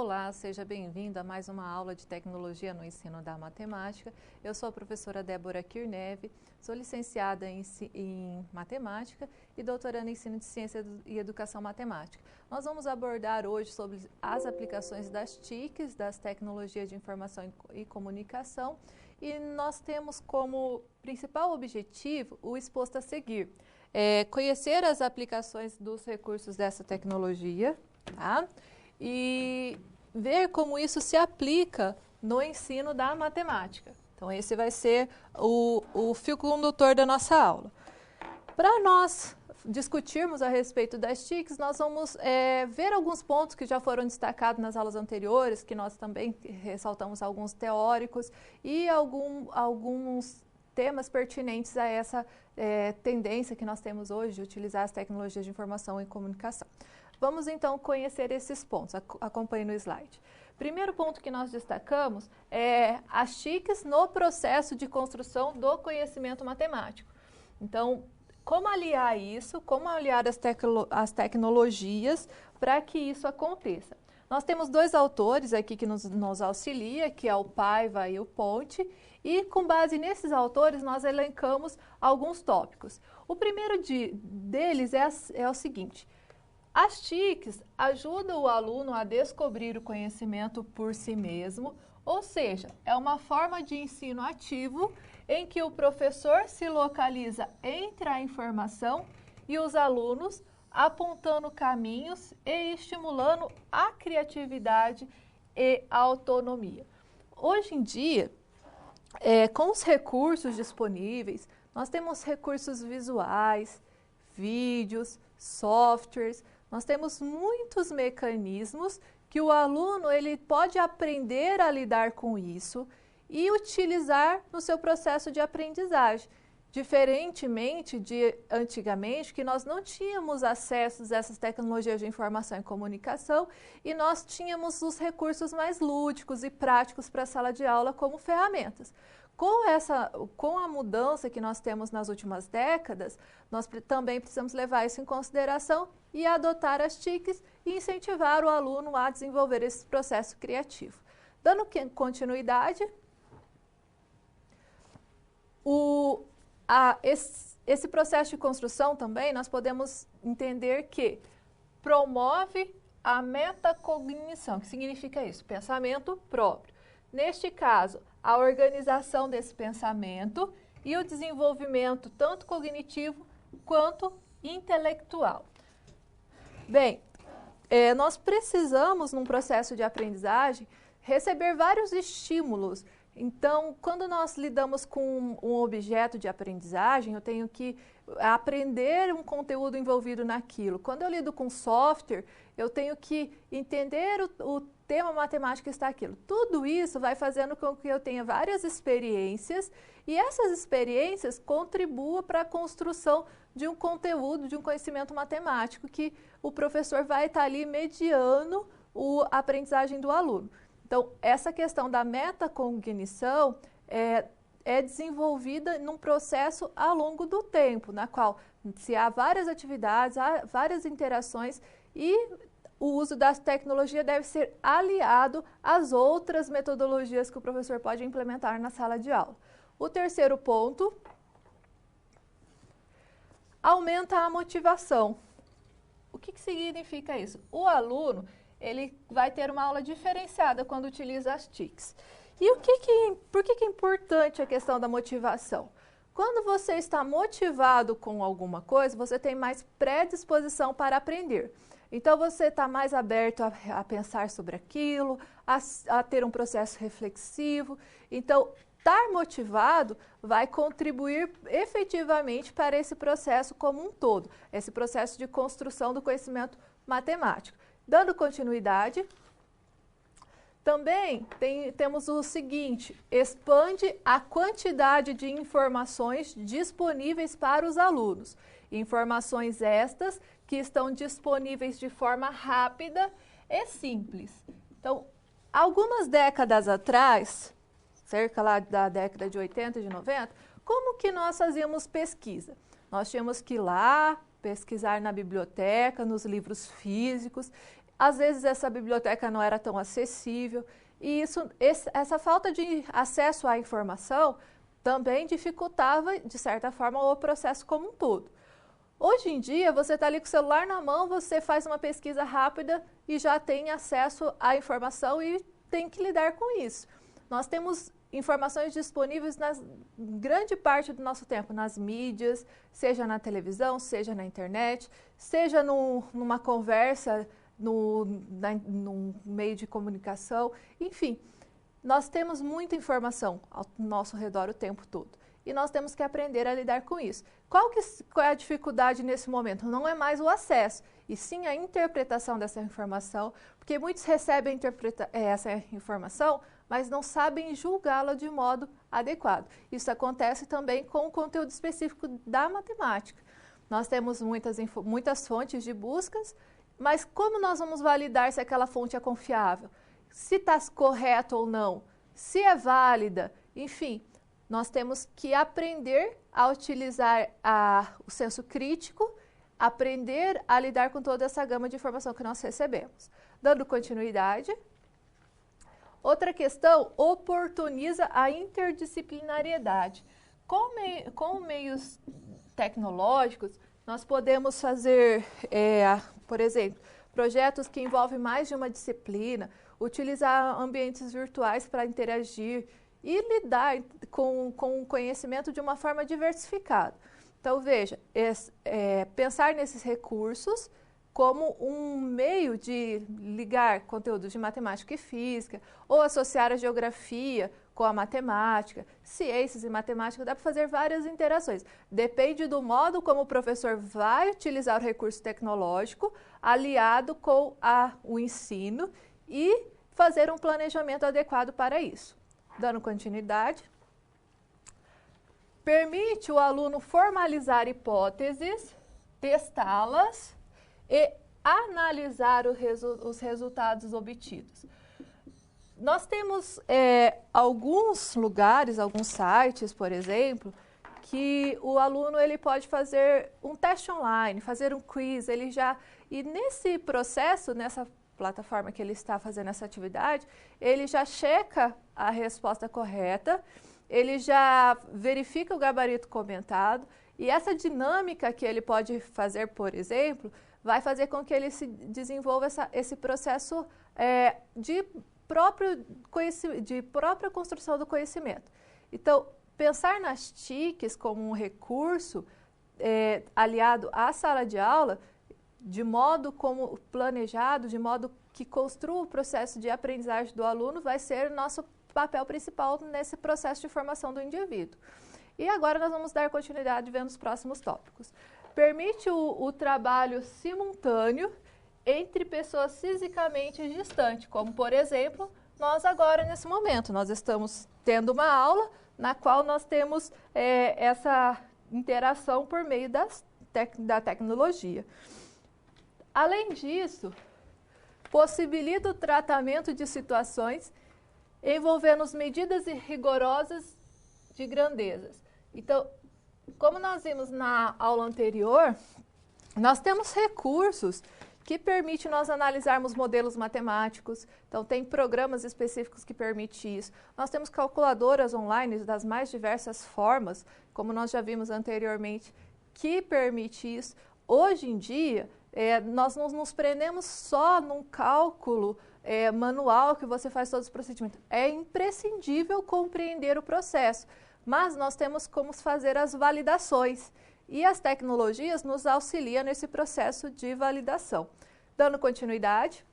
Olá, seja bem-vindo a mais uma aula de tecnologia no ensino da matemática. Eu sou a professora Débora Kirneve, sou licenciada em matemática e doutoranda em ensino de ciência e educação matemática. Nós vamos abordar hoje sobre as aplicações das TICs, das tecnologias de informação e comunicação, e nós temos como principal objetivo o exposto a seguir. Conhecer as aplicações dos recursos dessa tecnologia, tá? E ver como isso se aplica no ensino da matemática. Então, esse vai ser o fio condutor da nossa aula. Para nós discutirmos a respeito das TICs, nós vamos ver alguns pontos que já foram destacados nas aulas anteriores, que nós também ressaltamos alguns teóricos e alguns temas pertinentes a essa tendência que nós temos hoje de utilizar as tecnologias de informação e comunicação. Vamos então conhecer esses pontos, acompanhe no slide. Primeiro ponto que nós destacamos é as TICs no processo de construção do conhecimento matemático. Então, como aliar isso, como aliar as tecnologias para que isso aconteça? Nós temos dois autores aqui que nos auxilia, que é o Paiva e o Ponte, e com base nesses autores nós elencamos alguns tópicos. O primeiro deles é o seguinte: as TICs ajudam o aluno a descobrir o conhecimento por si mesmo, ou seja, é uma forma de ensino ativo em que o professor se localiza entre a informação e os alunos, apontando caminhos e estimulando a criatividade e a autonomia. Hoje em dia, com os recursos disponíveis, nós temos recursos visuais, vídeos, softwares, nós temos muitos mecanismos que o aluno ele pode aprender a lidar com isso e utilizar no seu processo de aprendizagem. Diferentemente de antigamente, que nós não tínhamos acesso a essas tecnologias de informação e comunicação e nós tínhamos os recursos mais lúdicos e práticos para a sala de aula como ferramentas. Com a mudança que nós temos nas últimas décadas, nós também precisamos levar isso em consideração e adotar as TICs e incentivar o aluno a desenvolver esse processo criativo. Dando continuidade, esse processo de construção também nós podemos entender que promove a metacognição. O que significa isso? Pensamento próprio. Neste caso, a organização desse pensamento e o desenvolvimento tanto cognitivo quanto intelectual. Bem, nós precisamos, num processo de aprendizagem, receber vários estímulos. Então, quando nós lidamos com um objeto de aprendizagem, eu tenho que aprender um conteúdo envolvido naquilo. Quando eu lido com software, eu tenho que entender o tema matemático que está aquilo. Tudo isso vai fazendo com que eu tenha várias experiências e essas experiências contribuam para a construção de um conteúdo, de um conhecimento matemático que o professor vai estar ali mediando a aprendizagem do aluno. Então, essa questão da metacognição é desenvolvida num processo ao longo do tempo, na qual se há várias atividades, há várias interações e o uso da tecnologia deve ser aliado às outras metodologias que o professor pode implementar na sala de aula. O terceiro ponto, aumenta a motivação. O que significa isso? O aluno ele vai ter uma aula diferenciada quando utiliza as TICs. E por que é importante a questão da motivação? Quando você está motivado com alguma coisa, você tem mais predisposição para aprender. Então, você está mais aberto a pensar sobre aquilo, a ter um processo reflexivo. Então, estar motivado vai contribuir efetivamente para esse processo como um todo, esse processo de construção do conhecimento matemático. Dando continuidade, também temos o seguinte: expande a quantidade de informações disponíveis para os alunos. Informações estas que estão disponíveis de forma rápida e simples. Então, algumas décadas atrás, cerca lá da década de 80 e de 90, como que nós fazíamos pesquisa? Nós tínhamos que ir lá, pesquisar na biblioteca, nos livros físicos. às vezes essa biblioteca não era tão acessível, e essa falta de acesso à informação também dificultava, de certa forma, o processo como um todo. Hoje em dia, você está ali com o celular na mão, você faz uma pesquisa rápida e já tem acesso à informação e tem que lidar com isso. Nós temos informações disponíveis na grande parte do nosso tempo, nas mídias, seja na televisão, seja na internet, seja numa conversa, num meio de comunicação, enfim. Nós temos muita informação ao nosso redor o tempo todo e nós temos que aprender a lidar com isso. Qual é a dificuldade nesse momento? Não é mais o acesso, e sim a interpretação dessa informação, porque muitos recebem essa informação, mas não sabem julgá-la de modo adequado. Isso acontece também com o conteúdo específico da matemática. Nós temos muitas fontes de buscas, mas como nós vamos validar se aquela fonte é confiável? Se está correto ou não? Se é válida? Enfim, nós temos que aprender a utilizar o senso crítico, aprender a lidar com toda essa gama de informação que nós recebemos. Dando continuidade. Outra questão, oportuniza a interdisciplinariedade. Com meios tecnológicos, nós podemos fazer, por exemplo, projetos que envolvem mais de uma disciplina, utilizar ambientes virtuais para interagir e lidar com o conhecimento de uma forma diversificada. Então, veja, pensar nesses recursos como um meio de ligar conteúdos de matemática e física, ou associar a geografia com a matemática, ciências e matemática, dá para fazer várias interações. Depende do modo como o professor vai utilizar o recurso tecnológico, aliado com o ensino, e fazer um planejamento adequado para isso. Dando continuidade. Permite o aluno formalizar hipóteses, testá-las e analisar os resultados obtidos. Nós temos alguns lugares, alguns sites, por exemplo, que o aluno ele pode fazer um teste online, fazer um quiz, e nesse processo, nessa plataforma que ele está fazendo essa atividade, ele já checa a resposta correta, ele já verifica o gabarito comentado, e essa dinâmica que ele pode fazer, por exemplo, vai fazer com que ele se desenvolva esse processo de própria construção do conhecimento. Então, pensar nas TICs como um recurso aliado à sala de aula, de modo como planejado, de modo que construa o processo de aprendizagem do aluno, vai ser nosso papel principal nesse processo de formação do indivíduo. E agora nós vamos dar continuidade vendo os próximos tópicos. Permite o trabalho simultâneo entre pessoas fisicamente distantes, como, por exemplo, nós agora nesse momento. Nós estamos tendo uma aula na qual nós temos essa interação por meio da tecnologia. Além disso, possibilita o tratamento de situações envolvendo medidas rigorosas de grandezas. Então, como nós vimos na aula anterior, nós temos recursos que permitem nós analisarmos modelos matemáticos. Então, tem programas específicos que permitem isso. Nós temos calculadoras online das mais diversas formas, como nós já vimos anteriormente, que permite isso. Hoje em dia, nós não nos prendemos só num cálculo manual que você faz todos os procedimentos. É imprescindível compreender o processo, mas nós temos como fazer as validações e as tecnologias nos auxiliam nesse processo de validação. Dando continuidade.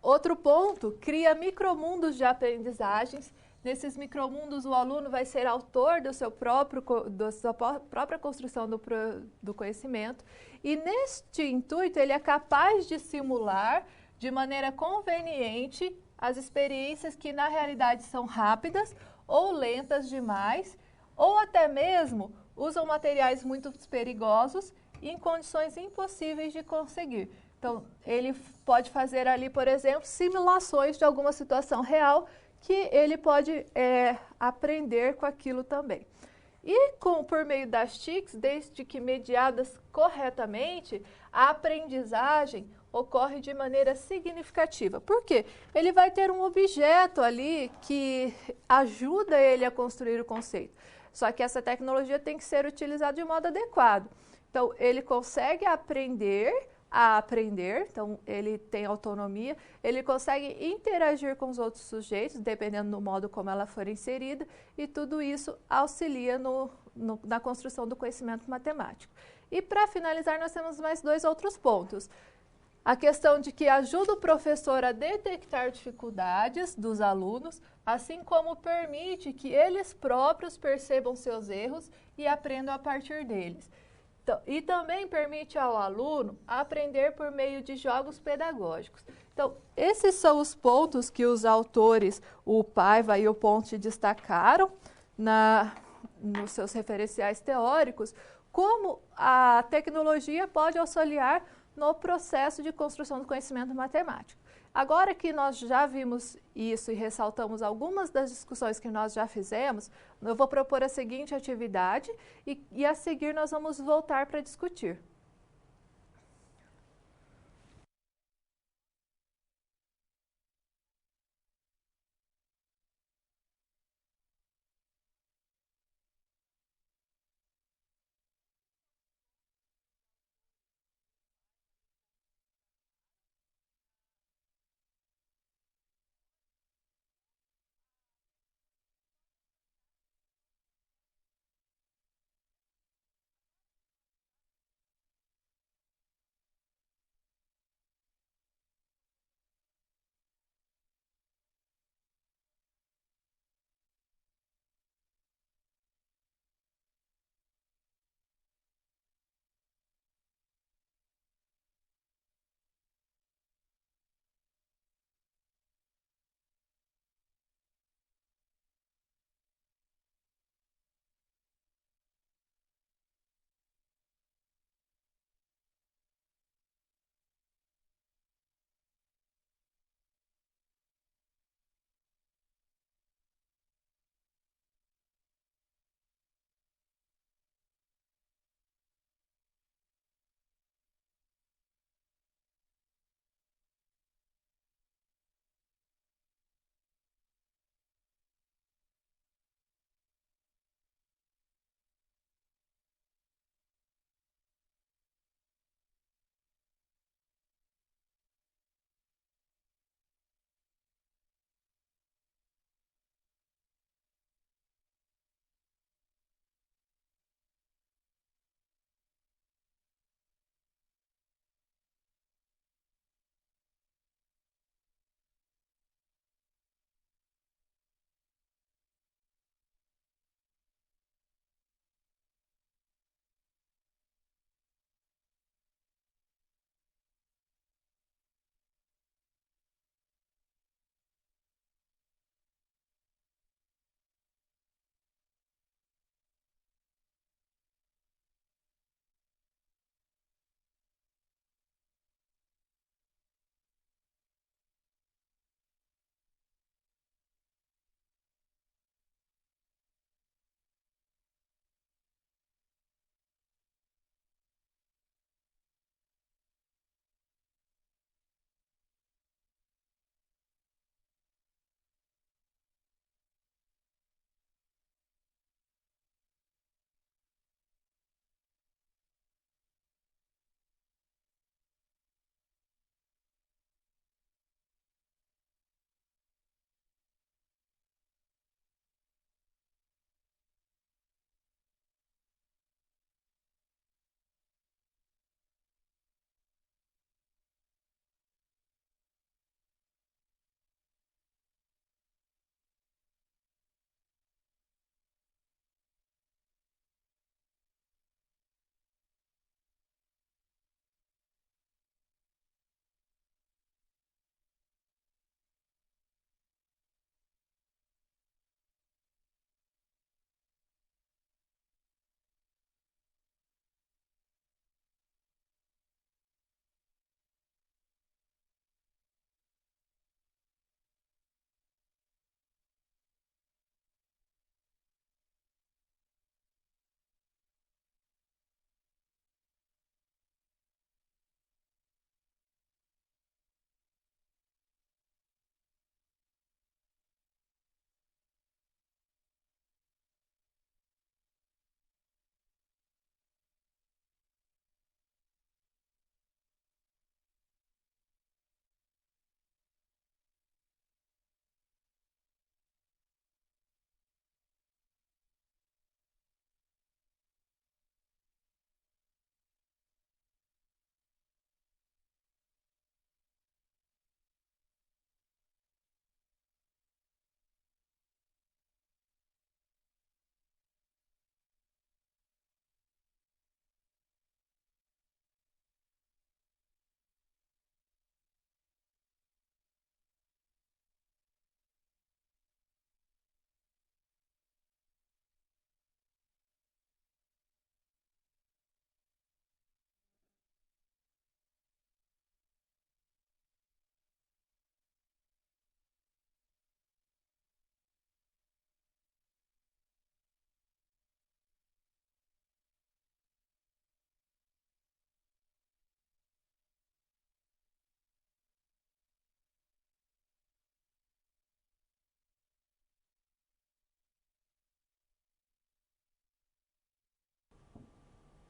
Outro ponto, cria micromundos de aprendizagens. Nesses micromundos, o aluno vai ser autor da sua própria construção do conhecimento, e neste intuito ele é capaz de simular de maneira conveniente as experiências que na realidade são rápidas ou lentas demais, ou até mesmo usam materiais muito perigosos e em condições impossíveis de conseguir. Então, ele pode fazer ali, por exemplo, simulações de alguma situação real que ele pode aprender com aquilo também. E por meio das TICs, desde que mediadas corretamente, a aprendizagem, ocorre de maneira significativa. Por quê? Ele vai ter um objeto ali que ajuda ele a construir o conceito. Só que essa tecnologia tem que ser utilizada de modo adequado. Então, ele consegue aprender a aprender, então ele tem autonomia, ele consegue interagir com os outros sujeitos, dependendo do modo como ela for inserida, e tudo isso auxilia na construção do conhecimento matemático. E para finalizar, nós temos mais dois outros pontos. A questão de que ajuda o professor a detectar dificuldades dos alunos, assim como permite que eles próprios percebam seus erros e aprendam a partir deles. Então, e também permite ao aluno aprender por meio de jogos pedagógicos. Então, esses são os pontos que os autores, o Paiva e o Ponte, destacaram nos seus referenciais teóricos, como a tecnologia pode auxiliar no processo de construção do conhecimento matemático. Agora que nós já vimos isso e ressaltamos algumas das discussões que nós já fizemos, eu vou propor a seguinte atividade e a seguir nós vamos voltar para discutir.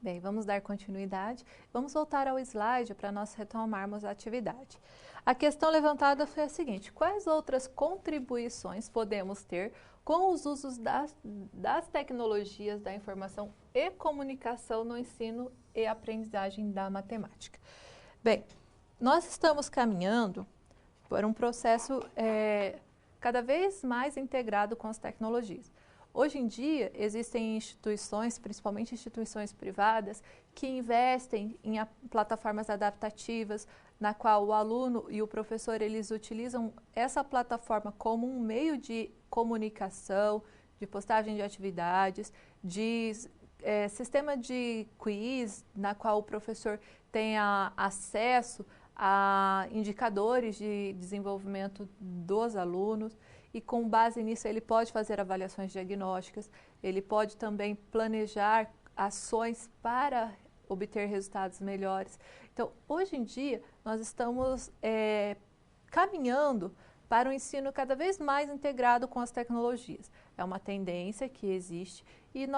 Bem, vamos dar continuidade. Vamos voltar ao slide para nós retomarmos a atividade. A questão levantada foi a seguinte: quais outras contribuições podemos ter com os usos das tecnologias da informação e comunicação no ensino e aprendizagem da matemática? Bem, nós estamos caminhando por um processo cada vez mais integrado com as tecnologias. Hoje em dia, existem instituições, principalmente instituições privadas, que investem em plataformas adaptativas, na qual o aluno e o professor, eles utilizam essa plataforma como um meio de comunicação, de postagem de atividades, de sistema de quiz, na qual o professor tenha acesso a indicadores de desenvolvimento dos alunos. E com base nisso ele pode fazer avaliações diagnósticas, ele pode também planejar ações para obter resultados melhores. Então, hoje em dia, nós estamos caminhando para um ensino cada vez mais integrado com as tecnologias. É uma tendência que existe e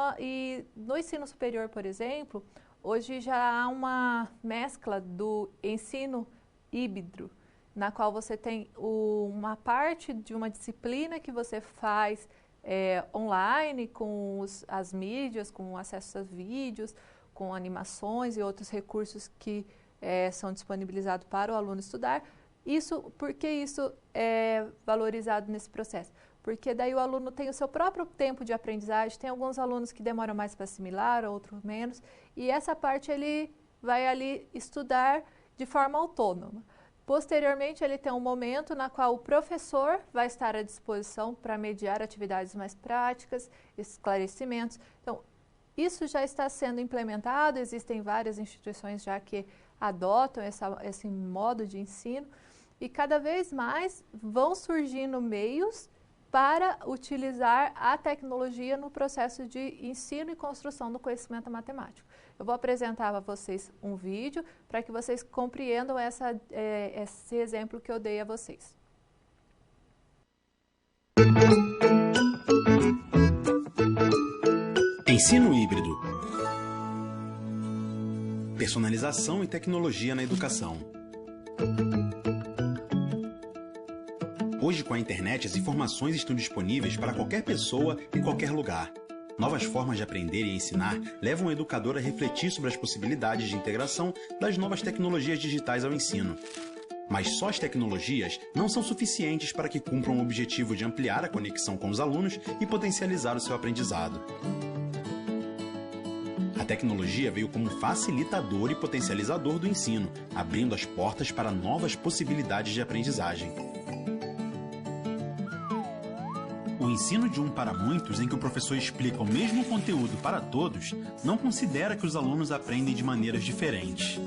no ensino superior, por exemplo, hoje já há uma mescla do ensino híbrido, na qual você tem uma parte de uma disciplina que você faz online, com as mídias, com acesso a vídeos, com animações e outros recursos que são disponibilizados para o aluno estudar. Por que isso é valorizado nesse processo? Porque daí o aluno tem o seu próprio tempo de aprendizagem, tem alguns alunos que demoram mais para assimilar, outros menos, e essa parte ele vai ali estudar de forma autônoma. Posteriormente, ele tem um momento na qual o professor vai estar à disposição para mediar atividades mais práticas, esclarecimentos. Então, isso já está sendo implementado, existem várias instituições já que adotam esse modo de ensino e cada vez mais vão surgindo meios para utilizar a tecnologia no processo de ensino e construção do conhecimento matemático. Eu vou apresentar a vocês um vídeo para que vocês compreendam esse exemplo que eu dei a vocês. Ensino híbrido. Personalização e tecnologia na educação. Hoje, com a internet, as informações estão disponíveis para qualquer pessoa em qualquer lugar. Novas formas de aprender e ensinar levam o educador a refletir sobre as possibilidades de integração das novas tecnologias digitais ao ensino. Mas só as tecnologias não são suficientes para que cumpram o objetivo de ampliar a conexão com os alunos e potencializar o seu aprendizado. A tecnologia veio como facilitador e potencializador do ensino, abrindo as portas para novas possibilidades de aprendizagem. O ensino de um para muitos, em que o professor explica o mesmo conteúdo para todos, não considera que os alunos aprendem de maneiras diferentes.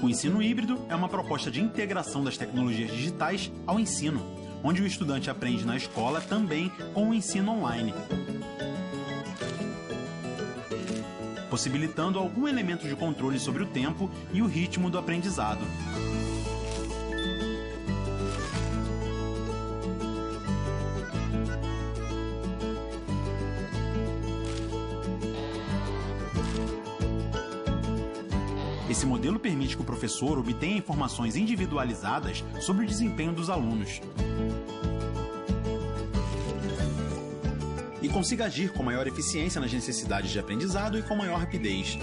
O ensino híbrido é uma proposta de integração das tecnologias digitais ao ensino, onde o estudante aprende na escola também com o ensino online, possibilitando algum elemento de controle sobre o tempo e o ritmo do aprendizado. Esse modelo permite que o professor obtenha informações individualizadas sobre o desempenho dos alunos e consiga agir com maior eficiência nas necessidades de aprendizado e com maior rapidez.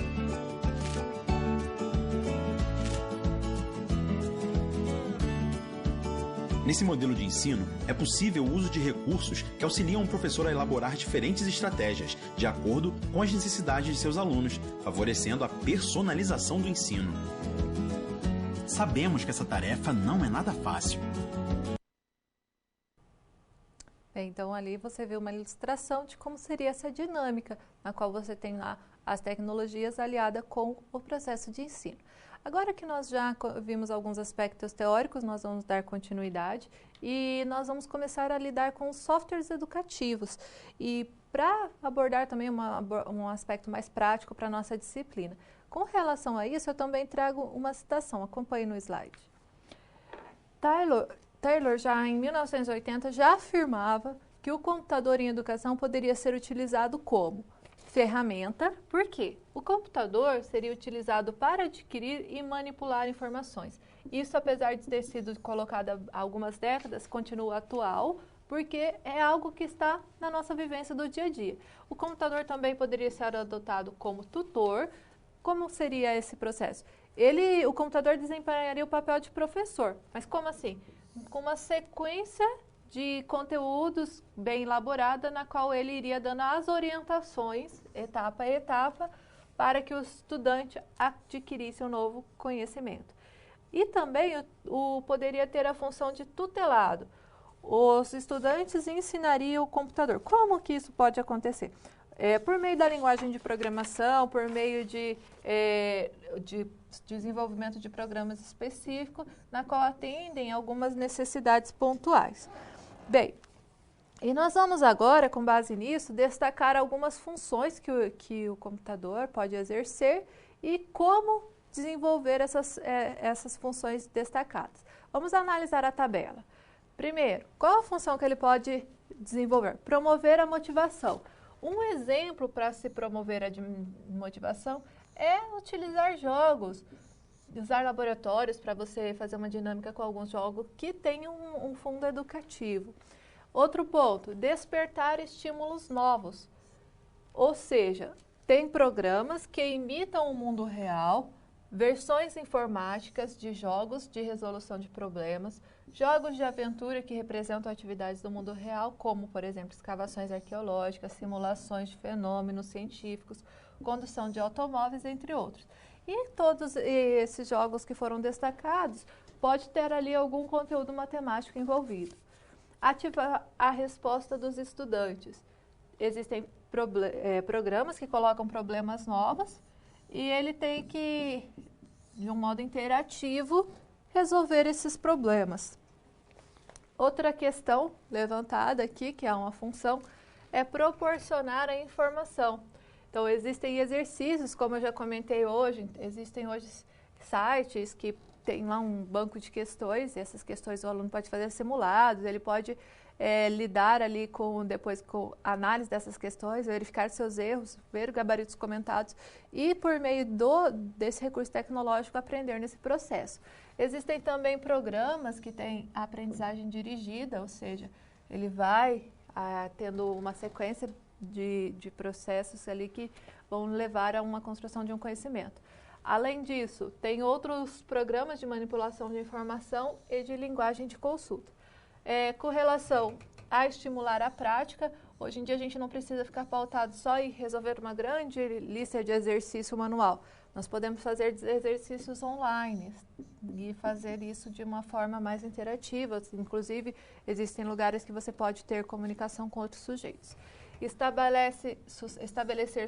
Nesse modelo de ensino, é possível o uso de recursos que auxiliam o professor a elaborar diferentes estratégias, de acordo com as necessidades de seus alunos, favorecendo a personalização do ensino. Sabemos que essa tarefa não é nada fácil. Bem, então ali você vê uma ilustração de como seria essa dinâmica, na qual você tem lá as tecnologias aliadas com o processo de ensino. Agora que nós já vimos alguns aspectos teóricos, nós vamos dar continuidade e nós vamos começar a lidar com os softwares educativos. E para abordar também um aspecto mais prático para a nossa disciplina. Com relação a isso, eu também trago uma citação, acompanhe no slide. Taylor já em 1980 já afirmava que o computador em educação poderia ser utilizado como ferramenta. Por quê? O computador seria utilizado para adquirir e manipular informações. Isso, apesar de ter sido colocado há algumas décadas, continua atual, porque é algo que está na nossa vivência do dia a dia. O computador também poderia ser adotado como tutor. Como seria esse processo? O computador desempenharia o papel de professor, mas como assim? Com uma sequência de conteúdos bem elaborada, na qual ele iria dando as orientações, etapa a etapa, para que o estudante adquirisse um novo conhecimento. E também poderia ter a função de tutelado. Os estudantes ensinariam o computador. Como que isso pode acontecer? Por meio da linguagem de programação, por meio de desenvolvimento de programas específicos, na qual atendem algumas necessidades pontuais. Bem, e nós vamos agora, com base nisso, destacar algumas funções que o computador pode exercer e como desenvolver essas funções destacadas. Vamos analisar a tabela. Primeiro, qual a função que ele pode desenvolver? Promover a motivação. Um exemplo para se promover a motivação é utilizar jogos, usar laboratórios para você fazer uma dinâmica com alguns jogos que tenham um fundo educativo. Outro ponto, despertar estímulos novos. Ou seja, tem programas que imitam o mundo real, versões informáticas de jogos de resolução de problemas, jogos de aventura que representam atividades do mundo real, como, por exemplo, escavações arqueológicas, simulações de fenômenos científicos, condução de automóveis, entre outros. E todos esses jogos que foram destacados, pode ter ali algum conteúdo matemático envolvido. Ativar a resposta dos estudantes. Existem programas que colocam problemas novos e ele tem que, de um modo interativo, resolver esses problemas. Outra questão levantada aqui, que é uma função, é proporcionar a informação. Então, existem exercícios, como eu já comentei hoje, existem hoje sites que tem lá um banco de questões, e essas questões o aluno pode fazer simulados, ele pode lidar ali depois com a análise dessas questões, verificar seus erros, ver gabaritos comentados e, por meio desse recurso tecnológico, aprender nesse processo. Existem também programas que têm a aprendizagem dirigida, ou seja, ele vai tendo uma sequência de processos ali que vão levar a uma construção de um conhecimento. Além disso, tem outros programas de manipulação de informação e de linguagem de consulta. Com relação a estimular a prática, hoje em dia a gente não precisa ficar pautado só em resolver uma grande lista de exercício manual. Nós podemos fazer exercícios online e fazer isso de uma forma mais interativa. Inclusive, existem lugares que você pode ter comunicação com outros sujeitos. Estabelecer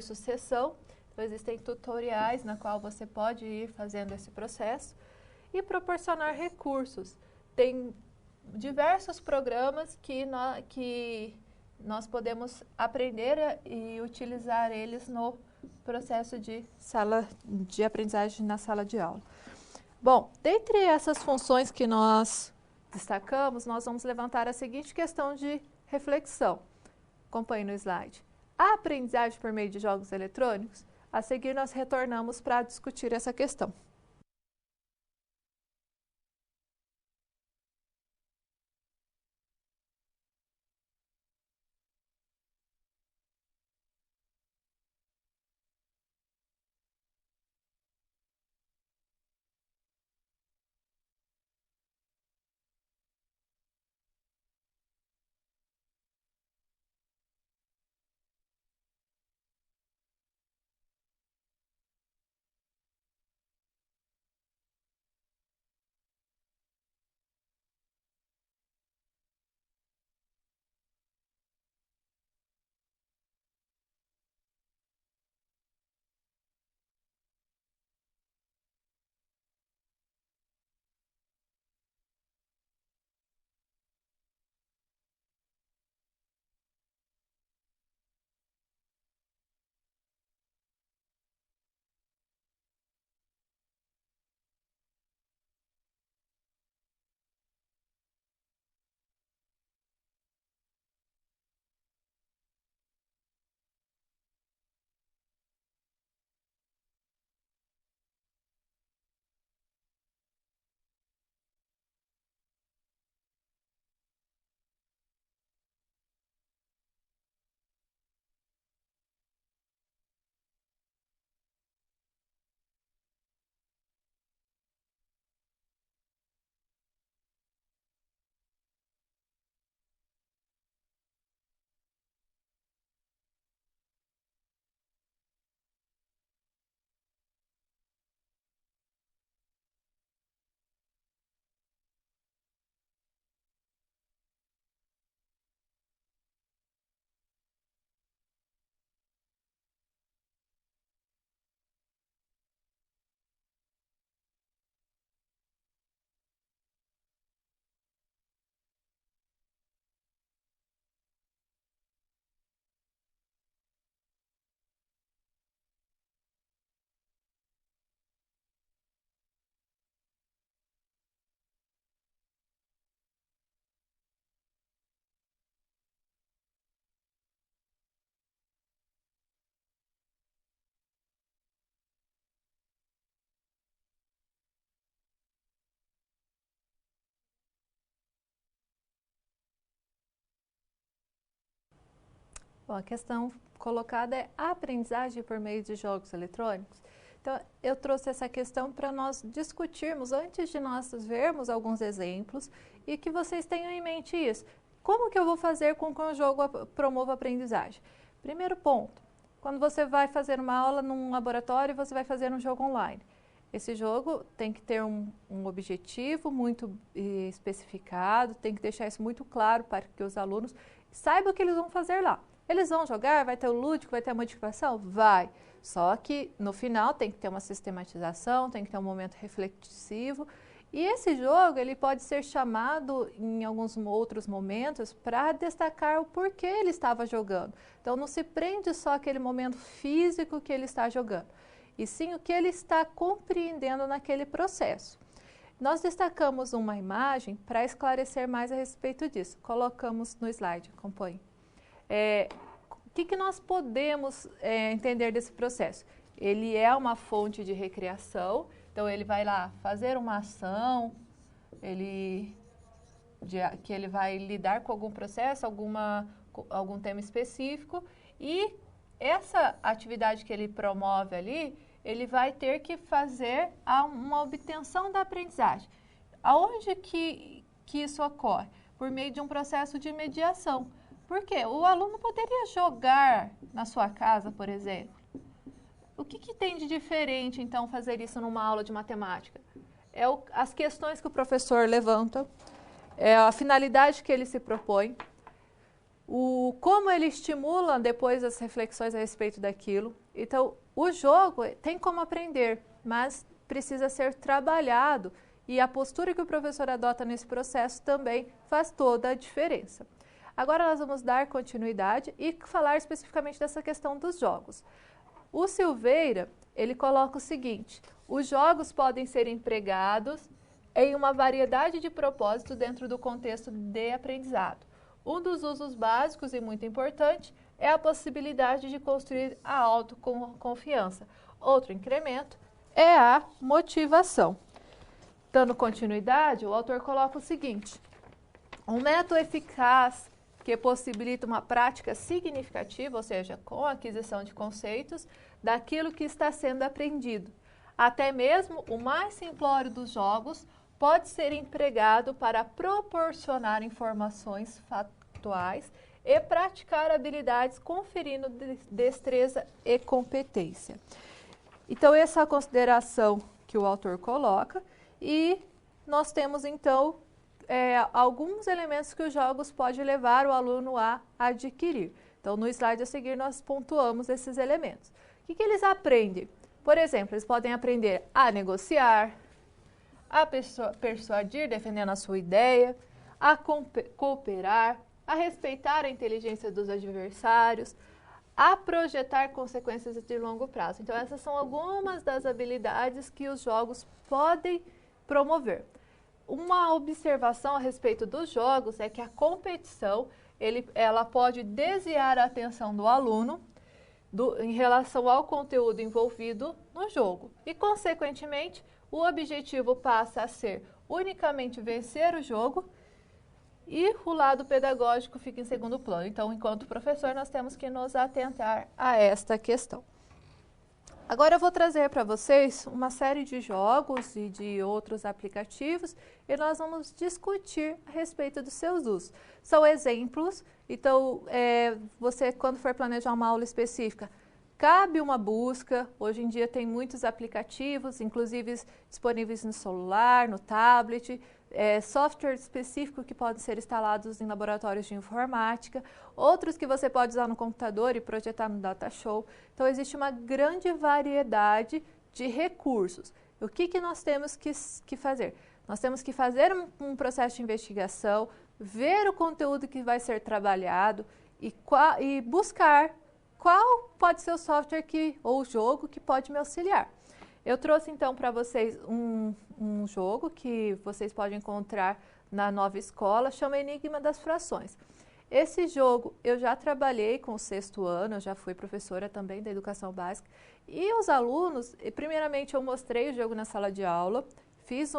sucessão. Então, existem tutoriais na qual você pode ir fazendo esse processo e proporcionar recursos. Tem diversos programas que nós podemos aprender e utilizar eles no processo de aprendizagem na sala de aula. Bom, dentre essas funções que nós destacamos, nós vamos levantar a seguinte questão de reflexão. Acompanhe no slide. A aprendizagem por meio de jogos eletrônicos? A seguir, nós retornamos para discutir essa questão. Bom, a questão colocada é a aprendizagem por meio de jogos eletrônicos. Então, eu trouxe essa questão para nós discutirmos, antes de nós vermos alguns exemplos, e que vocês tenham em mente isso. Como que eu vou fazer com que o jogo promova a aprendizagem? Primeiro ponto, quando você vai fazer uma aula num laboratório, você vai fazer um jogo online. Esse jogo tem que ter um objetivo muito especificado, tem que deixar isso muito claro para que os alunos saibam o que eles vão fazer lá. Eles vão jogar, vai ter o lúdico, vai ter a modificação? Vai. Só que no final tem que ter uma sistematização, tem que ter um momento reflexivo. E esse jogo ele pode ser chamado em alguns outros momentos para destacar o porquê ele estava jogando. Então não se prende só aquele momento físico que ele está jogando, e sim o que ele está compreendendo naquele processo. Nós destacamos uma imagem para esclarecer mais a respeito disso. Colocamos no slide, acompanhe. O que nós podemos entender desse processo? Ele é uma fonte de recreação, então ele vai lá fazer uma ação, que ele vai lidar com algum processo, algum tema específico, e essa atividade que ele promove ali, ele vai ter que fazer uma obtenção da aprendizagem. Aonde que isso ocorre? Por meio de um processo de mediação. Por quê? O aluno poderia jogar na sua casa, por exemplo. O que tem de diferente, então, fazer isso numa aula de matemática? As questões que o professor levanta, a finalidade que ele se propõe, como ele estimula depois as reflexões a respeito daquilo. Então, o jogo tem como aprender, mas precisa ser trabalhado, e a postura que o professor adota nesse processo também faz toda a diferença. Agora nós vamos dar continuidade e falar especificamente dessa questão dos jogos. O Silveira, ele coloca o seguinte: os jogos podem ser empregados em uma variedade de propósitos dentro do contexto de aprendizado. Um dos usos básicos e muito importante é a possibilidade de construir a autoconfiança. Outro incremento é a motivação. Dando continuidade, o autor coloca o seguinte: um método eficaz que possibilita uma prática significativa, ou seja, com a aquisição de conceitos, daquilo que está sendo aprendido. Até mesmo o mais simplório dos jogos pode ser empregado para proporcionar informações factuais e praticar habilidades, conferindo destreza e competência. Então, essa é a consideração que o autor coloca, e nós temos, então, alguns elementos que os jogos podem levar o aluno a adquirir. Então, no slide a seguir, nós pontuamos esses elementos. O que eles aprendem? Por exemplo, eles podem aprender a negociar, a persuadir, defendendo a sua ideia, a cooperar, a respeitar a inteligência dos adversários, a projetar consequências de longo prazo. Então, essas são algumas das habilidades que os jogos podem promover. Uma observação a respeito dos jogos é que a competição, ela pode desviar a atenção do aluno em relação ao conteúdo envolvido no jogo. E, consequentemente, o objetivo passa a ser unicamente vencer o jogo, e o lado pedagógico fica em segundo plano. Então, enquanto professor, nós temos que nos atentar a esta questão. Agora eu vou trazer para vocês uma série de jogos e de outros aplicativos, e nós vamos discutir a respeito dos seus usos. São exemplos, então você, quando for planejar uma aula específica, cabe uma busca. Hoje em dia tem muitos aplicativos, inclusive disponíveis no celular, no tablet, software específico que podem ser instalados em laboratórios de informática, outros que você pode usar no computador e projetar no DataShow. Então, existe uma grande variedade de recursos. O que nós temos que fazer? Nós temos que fazer um processo de investigação, ver o conteúdo que vai ser trabalhado e buscar qual pode ser o software ou o jogo que pode me auxiliar. Eu trouxe então para vocês um jogo que vocês podem encontrar na Nova Escola, chama Enigma das Frações. Esse jogo eu já trabalhei com o 6º ano, eu já fui professora também da educação básica, e os alunos, primeiramente eu mostrei o jogo na sala de aula, fiz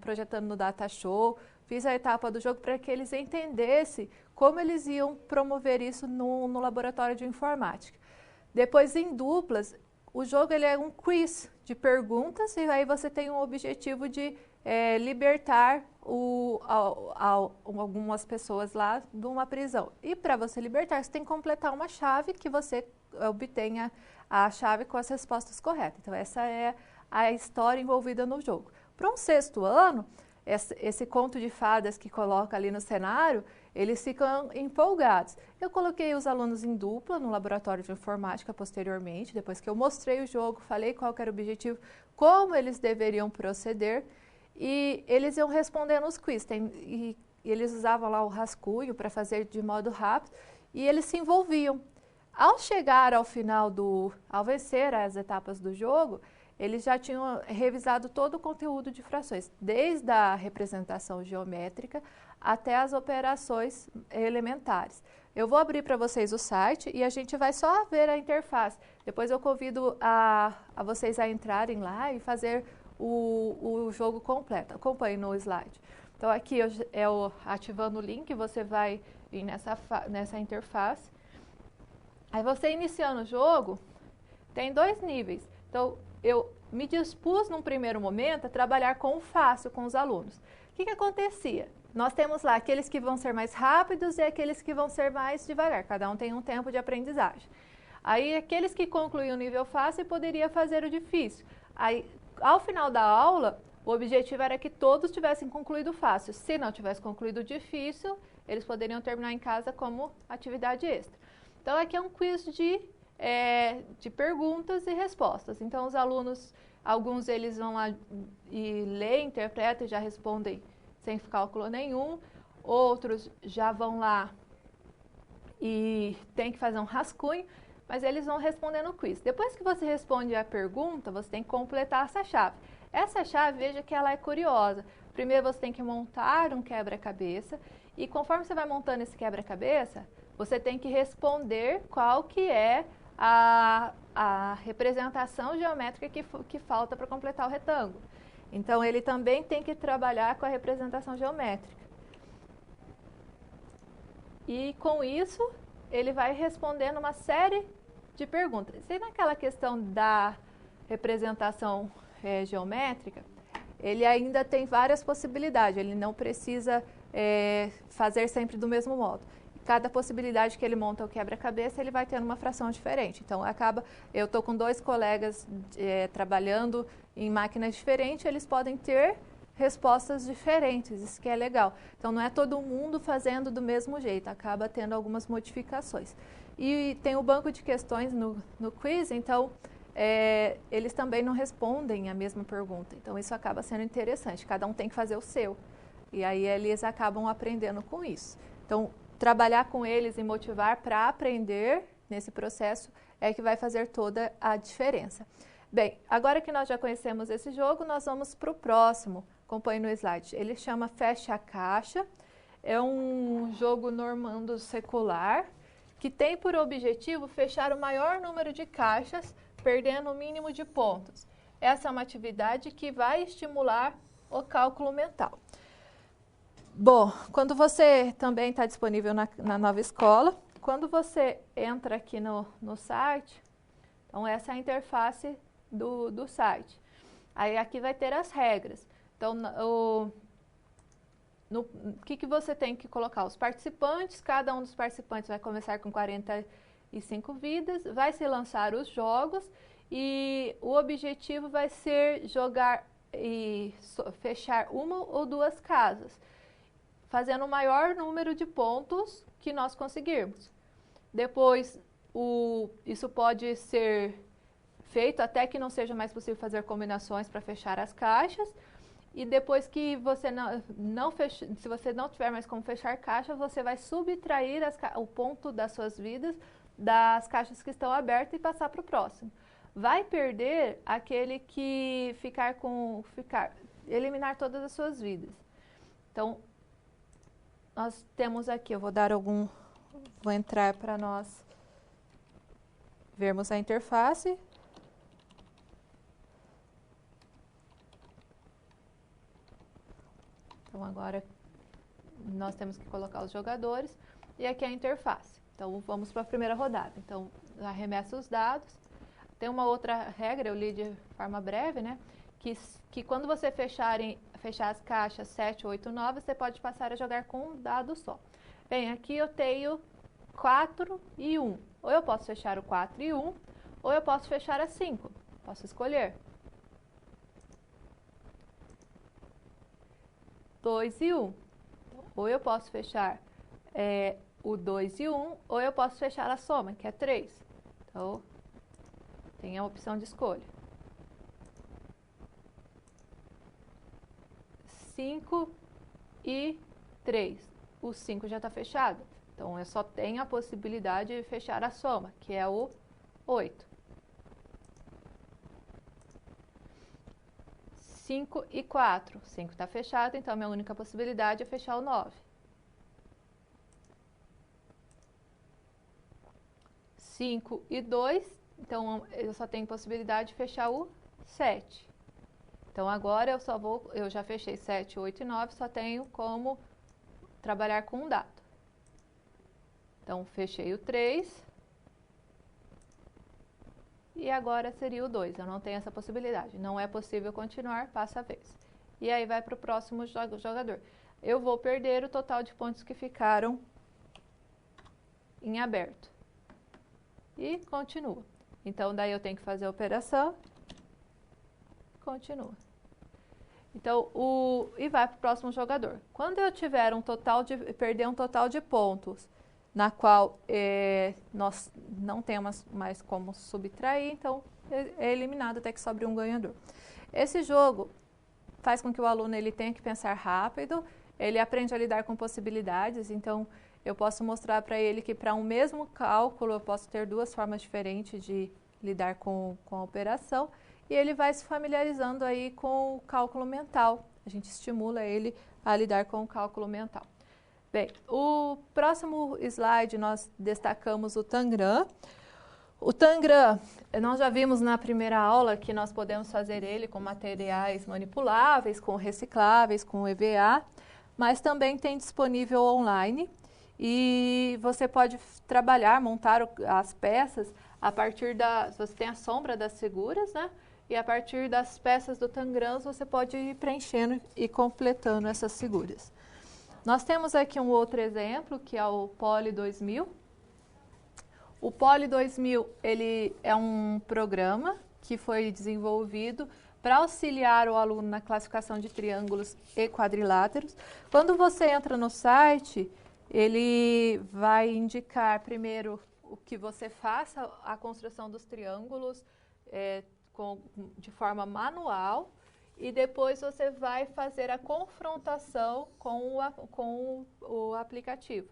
projetando no DataShow, fiz a etapa do jogo para que eles entendessem como eles iam promover isso no laboratório de informática. Depois, em duplas, o jogo ele é um quiz de perguntas e aí você tem um objetivo de libertar algumas pessoas lá de uma prisão. E para você libertar, você tem que completar uma chave que você obtenha a chave com as respostas corretas. Então, essa é a história envolvida no jogo. Para um sexto ano, esse conto de fadas que coloca ali no cenário, eles ficam empolgados. Eu coloquei os alunos em dupla no laboratório de informática posteriormente, depois que eu mostrei o jogo, falei qual era o objetivo, como eles deveriam proceder, e eles iam respondendo os quiz. E eles usavam lá o rascunho para fazer de modo rápido, e eles se envolviam. Ao chegar ao final ao vencer as etapas do jogo, eles já tinham revisado todo o conteúdo de frações, desde a representação geométrica até as operações elementares. Eu vou abrir para vocês o site e a gente vai só ver a interface. Depois eu convido a vocês a entrarem lá e fazer o jogo completo. Acompanhe no slide. Então aqui eu ativando o link, você vai vir nessa interface. Aí você iniciando o jogo, tem 2 níveis. Então, eu me dispus num primeiro momento a trabalhar com o fácil com os alunos. O que acontecia? Nós temos lá aqueles que vão ser mais rápidos e aqueles que vão ser mais devagar. Cada um tem um tempo de aprendizagem. Aí, aqueles que concluíam o nível fácil poderia fazer o difícil. Aí, ao final da aula, o objetivo era que todos tivessem concluído o fácil. Se não tivesse concluído o difícil, eles poderiam terminar em casa como atividade extra. Então, aqui é um quiz de perguntas e respostas. Então, os alunos, alguns eles vão lá e lêem, interpretam e já respondem sem cálculo nenhum. Outros já vão lá e tem que fazer um rascunho, mas eles vão respondendo o quiz. Depois que você responde a pergunta, você tem que completar essa chave. Essa chave, veja que ela é curiosa. Primeiro você tem que montar um quebra-cabeça e conforme você vai montando esse quebra-cabeça, você tem que responder qual que é a representação geométrica que falta para completar o retângulo. Então, ele também tem que trabalhar com a representação geométrica. E, com isso, ele vai respondendo uma série de perguntas. E naquela questão da representação geométrica, ele ainda tem várias possibilidades. Ele não precisa fazer sempre do mesmo modo. Cada possibilidade que ele monta o quebra-cabeça, ele vai tendo uma fração diferente. Então, eu estou com 2 colegas trabalhando em máquinas diferentes, eles podem ter respostas diferentes, isso que é legal. Então, não é todo mundo fazendo do mesmo jeito, acaba tendo algumas modificações. E tem o banco de questões no quiz, então, eles também não respondem a mesma pergunta. Então, isso acaba sendo interessante, cada um tem que fazer o seu. E aí, eles acabam aprendendo com isso. Então, trabalhar com eles e motivar para aprender nesse processo é que vai fazer toda a diferença. Bem, agora que nós já conhecemos esse jogo, nós vamos para o próximo. Acompanhe no slide. Ele chama Fecha a Caixa. É um jogo normando secular que tem por objetivo fechar o maior número de caixas, perdendo o mínimo de pontos. Essa é uma atividade que vai estimular o cálculo mental. Bom, quando você também está disponível na nova escola, quando você entra aqui no site, então essa é a interface do site. Aí aqui vai ter as regras. Então, o que você tem que colocar? Os participantes, cada um dos participantes vai começar com 45 vidas, vai se lançar os jogos e o objetivo vai ser jogar e fechar uma ou 2 casas, fazendo o maior número de pontos que nós conseguirmos. Depois, isso pode ser feito até que não seja mais possível fazer combinações para fechar as caixas. E depois que você se você não tiver mais como fechar caixas, você vai subtrair o ponto das suas vidas das caixas que estão abertas e passar para o próximo. Vai perder aquele que eliminar todas as suas vidas. Então, nós temos aqui, vou entrar para nós vermos a interface. Então, agora nós temos que colocar os jogadores, e aqui é a interface. Então, vamos para a primeira rodada. Então, arremessa os dados. Tem uma outra regra, eu li de forma breve, né? Que quando você fechar as caixas 7, 8, 9, você pode passar a jogar com um dado só. Bem, aqui eu tenho 4 e 1. Ou eu posso fechar o 4 e 1, ou eu posso fechar a 5. Posso escolher. 2 e 1. Ou eu posso fechar o 2 e 1, ou eu posso fechar a soma, que é 3. Então, tem a opção de escolha. 5 e 3. O 5 já está fechado. Então, eu só tenho a possibilidade de fechar a soma, que é o 8. 5 e 4. 5 está fechado, então a minha única possibilidade é fechar o 9. 5 e 2. Então, eu só tenho possibilidade de fechar o 7. Então, agora eu já fechei 7, 8 e 9, só tenho como trabalhar com um dado. Então, fechei o 3. E agora seria o 2. Eu não tenho essa possibilidade. Não é possível continuar, passa a vez. E aí vai para o próximo jogador. Eu vou perder o total de pontos que ficaram em aberto. E continua. Então, daí eu tenho que fazer a operação. Continua. Então, e vai para o próximo jogador. Quando eu tiver perder um total de pontos, na qual nós não temos mais como subtrair, então é eliminado até que sobre um ganhador. Esse jogo faz com que o aluno tenha que pensar rápido, ele aprende a lidar com possibilidades, então eu posso mostrar para ele que para um mesmo cálculo eu posso ter duas formas diferentes de lidar com a operação, e ele vai se familiarizando aí com o cálculo mental. A gente estimula ele a lidar com o cálculo mental. Bem, o próximo slide nós destacamos o Tangram. O Tangram, nós já vimos na primeira aula que nós podemos fazer ele com materiais manipuláveis, com recicláveis, com EVA, mas também tem disponível online e você pode trabalhar, montar as peças a partir você tem a sombra das figuras, né? E a partir das peças do Tangram você pode ir preenchendo e completando essas figuras. Nós temos aqui um outro exemplo, que é o Poly 2000. O Poly 2000, ele é um programa que foi desenvolvido para auxiliar o aluno na classificação de triângulos e quadriláteros. Quando você entra no site, ele vai indicar primeiro o que você faça a construção dos triângulos de forma manual, e depois você vai fazer a confrontação com o aplicativo.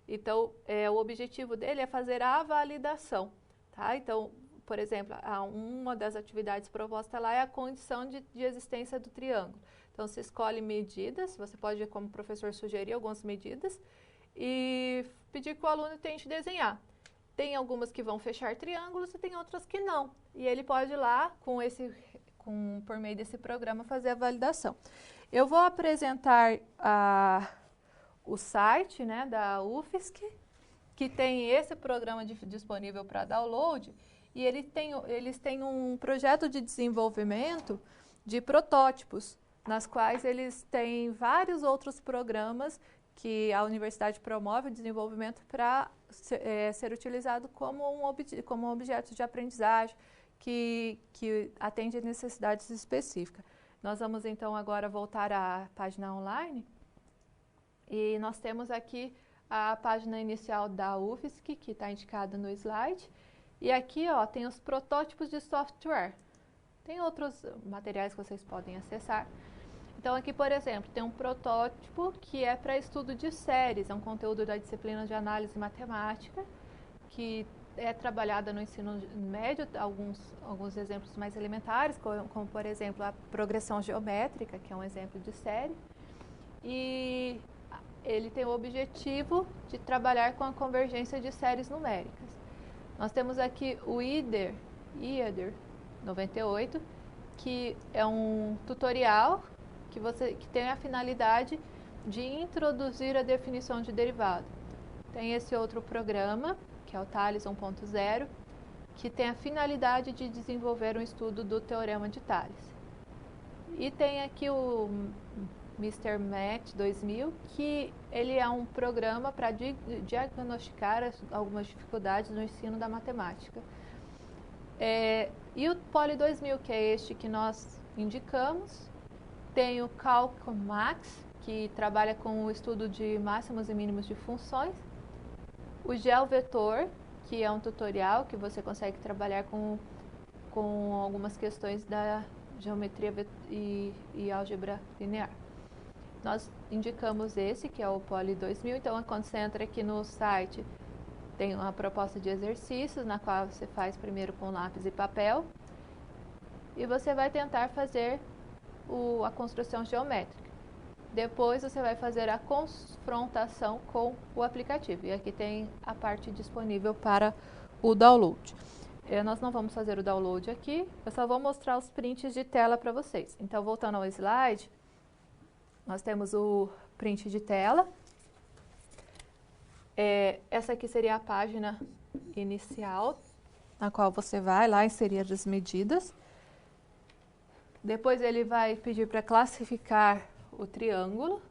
Então, o objetivo dele é fazer a validação, tá? Então, por exemplo, uma das atividades propostas lá é a condição de existência do triângulo. Então, você escolhe medidas, você pode, como professor, sugerir algumas medidas e pedir que o aluno tente desenhar. Tem algumas que vão fechar triângulos e tem outras que não. E ele pode ir lá, por meio desse programa, fazer a validação. Eu vou apresentar o site, né, da UFSC, que tem esse programa disponível para download, e eles têm um projeto de desenvolvimento de protótipos, nas quais eles têm vários outros programas que a universidade promove o desenvolvimento para ser utilizado como um objeto de aprendizagem que atende a necessidades específicas. Nós vamos então agora voltar à página online e nós temos aqui a página inicial da UFSC, que está indicada no slide, e aqui tem os protótipos de software. Tem outros materiais que vocês podem acessar. Então aqui, por exemplo, tem um protótipo que é para estudo de séries, é um conteúdo da disciplina de análise matemática, que é trabalhada no ensino médio, alguns exemplos mais elementares, como por exemplo a progressão geométrica, que é um exemplo de série, e ele tem o objetivo de trabalhar com a convergência de séries numéricas. Nós temos aqui o IDER 98, que é um tutorial que tem a finalidade de introduzir a definição de derivado. Tem esse outro programa, que é o Tales 1.0, que tem a finalidade de desenvolver um estudo do Teorema de Tales. E tem aqui o Mr. Math 2000, que ele é um programa para diagnosticar algumas dificuldades no ensino da matemática. E o Poly 2000, que é este que nós indicamos, tem o CalcMax, que trabalha com o estudo de máximos e mínimos de funções, o GeoVetor, que é um tutorial que você consegue trabalhar com algumas questões da geometria e álgebra linear. Nós indicamos esse, que é o Poly 2000, então quando você entra aqui no site, tem uma proposta de exercícios, na qual você faz primeiro com lápis e papel, e você vai tentar fazer a construção geométrica. Depois você vai fazer a confrontação com o aplicativo. E aqui tem a parte disponível para o download. Nós não vamos fazer o download aqui, eu só vou mostrar os prints de tela para vocês. Então, voltando ao slide, nós temos o print de tela. Essa aqui seria a página inicial, na qual você vai lá inserir as medidas. Depois ele vai pedir para classificar o triângulo.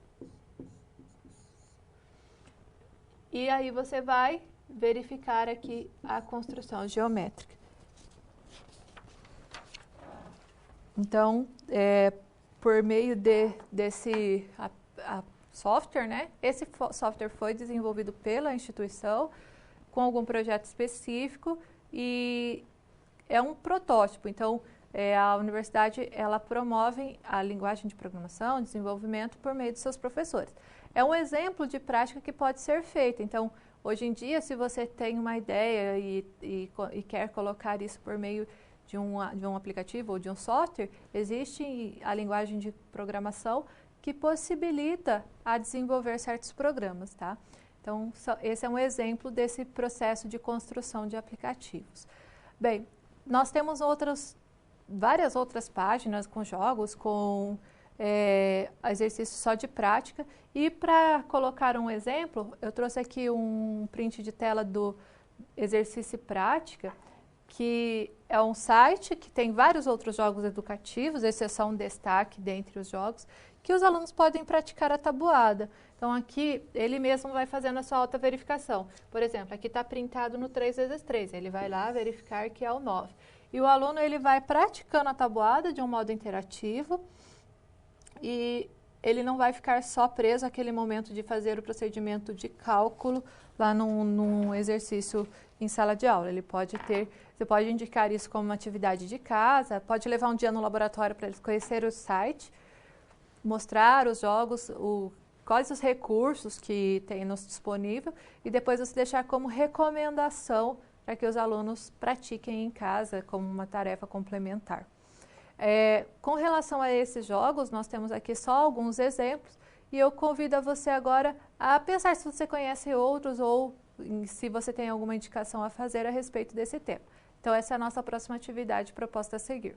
E aí você vai verificar aqui a construção geométrica. Então, por meio desse software, né? Esse software foi desenvolvido pela instituição com algum projeto específico e é um protótipo. Então, a universidade ela promove a linguagem de programação, desenvolvimento por meio de seus professores. É um exemplo de prática que pode ser feita. Então, hoje em dia, se você tem uma ideia e quer colocar isso por meio de um aplicativo ou de um software, existe a linguagem de programação que possibilita a desenvolver certos programas, tá? Então, esse é um exemplo desse processo de construção de aplicativos. Bem, nós temos várias outras páginas com jogos, com exercícios só de prática. E para colocar um exemplo, eu trouxe aqui um print de tela do Exercício Prática, que é um site que tem vários outros jogos educativos, esse é só um destaque dentre os jogos, que os alunos podem praticar a tabuada. Então aqui ele mesmo vai fazendo a sua auto-verificação. Por exemplo, aqui está printado no 3x3, ele vai lá verificar que é o 9. E o aluno ele vai praticando a tabuada de um modo interativo e ele não vai ficar só preso àquele momento de fazer o procedimento de cálculo lá num exercício em sala de aula. Você pode indicar isso como uma atividade de casa, pode levar um dia no laboratório para eles conhecerem o site, mostrar os jogos, quais os recursos que tem disponível e depois você deixar como recomendação para que os alunos pratiquem em casa como uma tarefa complementar. Com relação a esses jogos, nós temos aqui só alguns exemplos e eu convido a você agora a pensar se você conhece outros ou se você tem alguma indicação a fazer a respeito desse tema. Então, essa é a nossa próxima atividade proposta a seguir.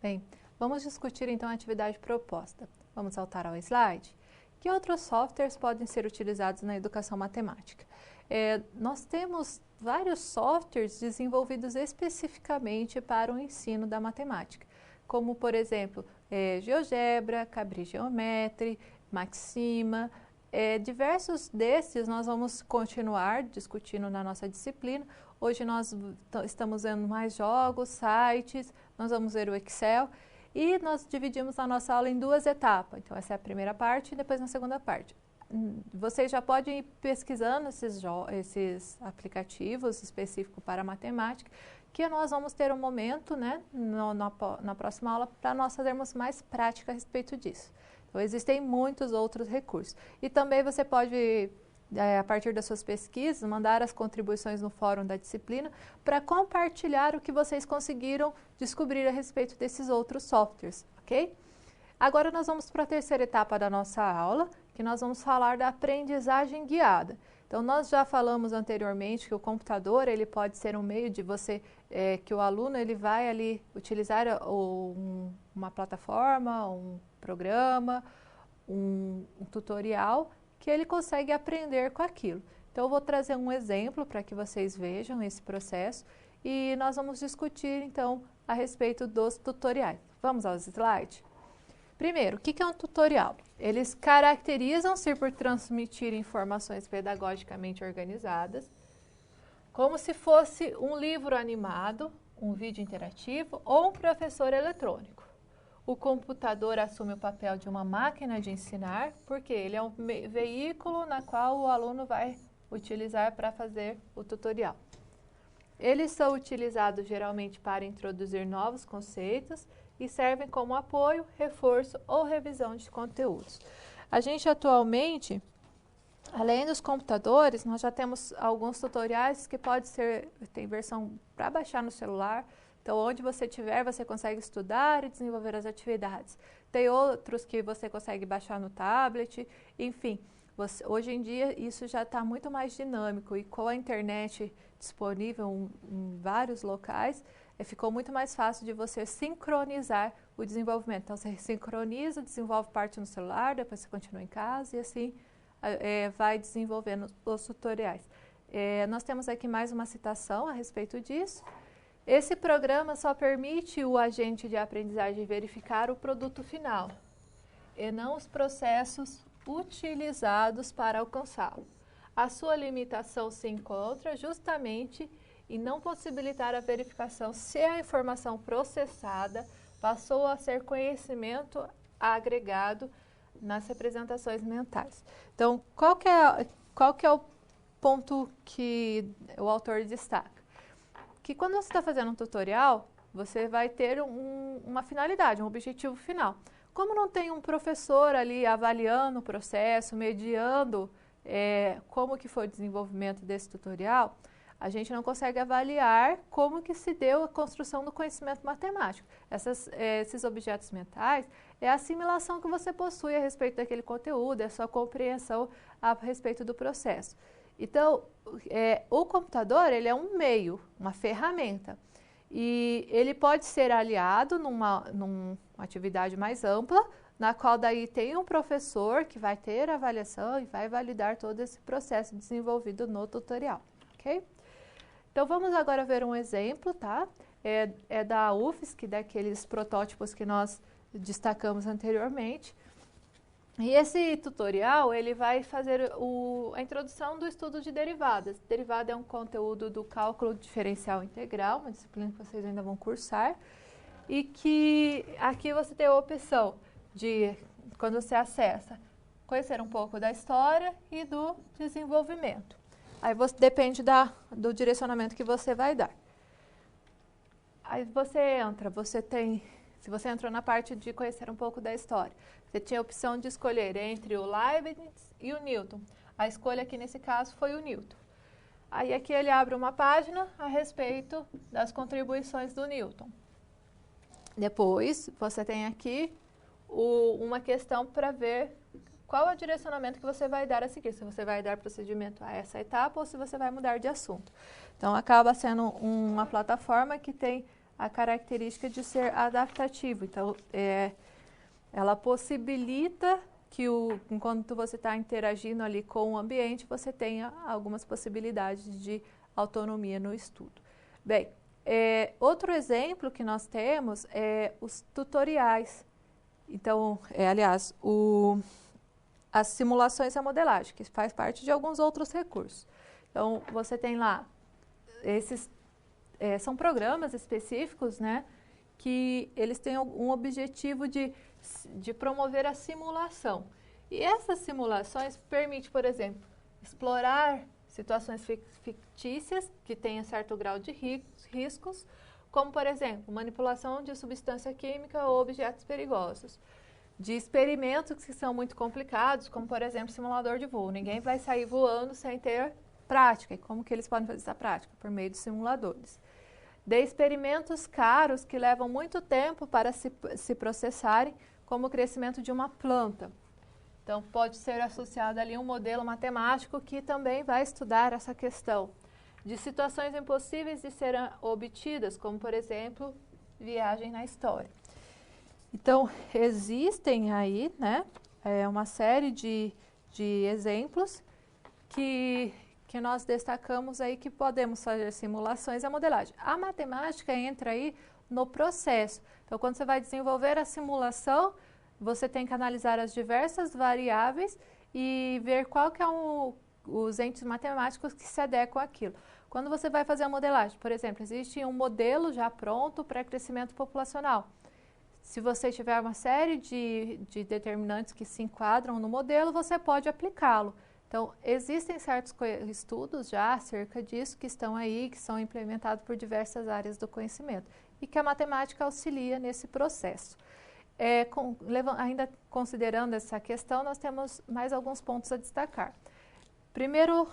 Bem, vamos discutir então a atividade proposta. Vamos voltar ao slide. Que outros softwares podem ser utilizados na educação matemática? Nós temos vários softwares desenvolvidos especificamente para o ensino da matemática, como, por exemplo, GeoGebra, Cabri Geometry, Maxima. Diversos desses nós vamos continuar discutindo na nossa disciplina. Hoje nós estamos vendo mais jogos, sites, nós vamos ver o Excel e nós dividimos a nossa aula em duas etapas. Então, essa é a primeira parte e depois na segunda parte. Vocês já podem ir pesquisando esses aplicativos específicos para matemática, que nós vamos ter um momento, né, na próxima aula para nós fazermos mais prática a respeito disso. Então, existem muitos outros recursos. E também você pode, a partir das suas pesquisas, mandar as contribuições no fórum da disciplina para compartilhar o que vocês conseguiram descobrir a respeito desses outros softwares, ok? Agora nós vamos para a terceira etapa da nossa aula, que nós vamos falar da aprendizagem guiada. Então, nós já falamos anteriormente que o computador, ele pode ser um meio de você, que o aluno, ele vai ali utilizar uma plataforma, um programa, um tutorial, que ele consegue aprender com aquilo. Então, eu vou trazer um exemplo para que vocês vejam esse processo e nós vamos discutir, então, a respeito dos tutoriais. Vamos aos slides? Primeiro, o que é um tutorial? Eles caracterizam-se por transmitir informações pedagogicamente organizadas, como se fosse um livro animado, um vídeo interativo ou um professor eletrônico. O computador assume o papel de uma máquina de ensinar, porque ele é um veículo na qual o aluno vai utilizar para fazer o tutorial. Eles são utilizados geralmente para introduzir novos conceitos e servem como apoio, reforço ou revisão de conteúdos. A gente atualmente, além dos computadores, nós já temos alguns tutoriais que pode ser, tem versão para baixar no celular. Então, onde você estiver, você consegue estudar e desenvolver as atividades. Tem outros que você consegue baixar no tablet, enfim. Hoje em dia, isso já está muito mais dinâmico e com a internet disponível em vários locais, ficou muito mais fácil de você sincronizar o desenvolvimento. Então, você sincroniza, desenvolve parte no celular, depois você continua em casa e assim vai desenvolvendo os tutoriais. Nós temos aqui mais uma citação a respeito disso. Esse programa só permite o agente de aprendizagem verificar o produto final e não os processos utilizados para alcançá-lo. A sua limitação se encontra justamente em não possibilitar a verificação se a informação processada passou a ser conhecimento agregado nas representações mentais. Então, qual que é o ponto que o autor destaca? Que quando você está fazendo um tutorial, você vai ter uma finalidade, um objetivo final. Como não tem um professor ali avaliando o processo, mediando como que foi o desenvolvimento desse tutorial, a gente não consegue avaliar como que se deu a construção do conhecimento matemático. Esses objetos mentais é a assimilação que você possui a respeito daquele conteúdo, é a sua compreensão a respeito do processo. Então, o computador, ele é um meio, uma ferramenta, e ele pode ser aliado numa atividade mais ampla, na qual daí tem um professor que vai ter a avaliação e vai validar todo esse processo desenvolvido no tutorial, ok? Então, vamos agora ver um exemplo, tá? É da UFSC, daqueles protótipos que nós destacamos anteriormente. E esse tutorial, ele vai fazer a introdução do estudo de derivadas. Derivada é um conteúdo do cálculo diferencial integral, uma disciplina que vocês ainda vão cursar. E que aqui você tem a opção de, quando você acessa, conhecer um pouco da história e do desenvolvimento. Aí depende do direcionamento que você vai dar. Aí você entra, se você entrou na parte de conhecer um pouco da história, você tinha a opção de escolher entre o Leibniz e o Newton. A escolha aqui nesse caso foi o Newton. Aí aqui ele abre uma página a respeito das contribuições do Newton. Depois você tem aqui uma questão para ver qual é o direcionamento que você vai dar a seguir, se você vai dar procedimento a essa etapa ou se você vai mudar de assunto. Então, acaba sendo uma plataforma que tem a característica de ser adaptativo. Então, ela possibilita que enquanto você está interagindo ali com o ambiente, você tenha algumas possibilidades de autonomia no estudo. Bem, outro exemplo que nós temos é os tutoriais. Então, aliás, as simulações e a modelagem, que faz parte de alguns outros recursos. Então, você tem lá, são programas específicos, né, que eles têm um objetivo de promover a simulação. E essas simulações permitem, por exemplo, explorar situações fictícias que tenham certo grau de riscos, como, por exemplo, manipulação de substância química ou objetos perigosos. De experimentos que são muito complicados, como, por exemplo, simulador de voo. Ninguém vai sair voando sem ter prática. E como que eles podem fazer essa prática? Por meio de simuladores. De experimentos caros que levam muito tempo para se processarem, como o crescimento de uma planta. Então, pode ser associado ali um modelo matemático que também vai estudar essa questão. De situações impossíveis de serem obtidas, como, por exemplo, viagem na história. Então, existem aí, né, uma série de exemplos que nós destacamos aí que podemos fazer simulações e a modelagem. A matemática entra aí no processo. Então, quando você vai desenvolver a simulação, você tem que analisar as diversas variáveis e ver qual que é os entes matemáticos que se adequam àquilo. Quando você vai fazer a modelagem, por exemplo, existe um modelo já pronto para crescimento populacional. Se você tiver uma série de determinantes que se enquadram no modelo, você pode aplicá-lo. Então, existem certos estudos já acerca disso que estão aí, que são implementados por diversas áreas do conhecimento e que a matemática auxilia nesse processo. Ainda considerando essa questão, nós temos mais alguns pontos a destacar. Primeiro,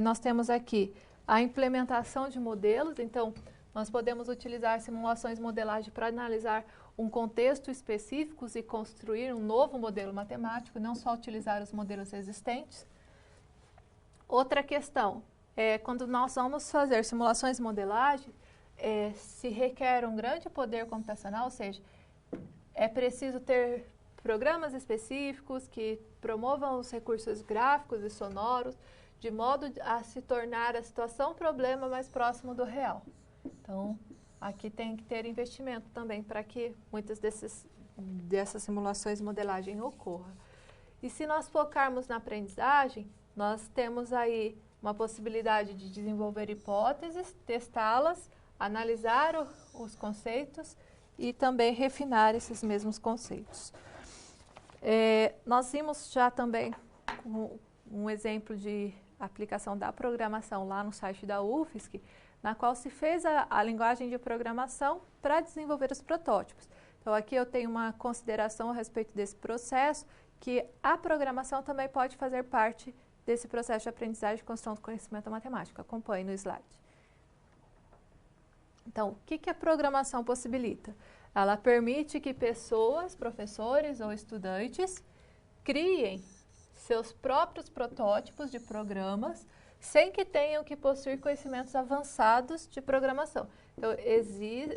nós temos aqui a implementação de modelos. Então, nós podemos utilizar simulações de modelagem para analisar um contexto específico e construir um novo modelo matemático, não só utilizar os modelos existentes. Outra questão, quando nós vamos fazer simulações de modelagem, se requer um grande poder computacional, ou seja, é preciso ter programas específicos que promovam os recursos gráficos e sonoros, de modo a se tornar a situação problema mais próximo do real. Então, aqui tem que ter investimento também para que muitas dessas simulações de modelagem ocorram. E se nós focarmos na aprendizagem, nós temos aí uma possibilidade de desenvolver hipóteses, testá-las, analisar os conceitos e também refinar esses mesmos conceitos. Nós vimos já também um exemplo de aplicação da programação lá no site da UFSC, na qual se fez a linguagem de programação para desenvolver os protótipos. Então, aqui eu tenho uma consideração a respeito desse processo, que a programação também pode fazer parte desse processo de aprendizagem e construção do conhecimento matemático. Acompanhe no slide. Então, o que a programação possibilita? Ela permite que pessoas, professores ou estudantes, criem seus próprios protótipos de programas sem que tenham que possuir conhecimentos avançados de programação. Então,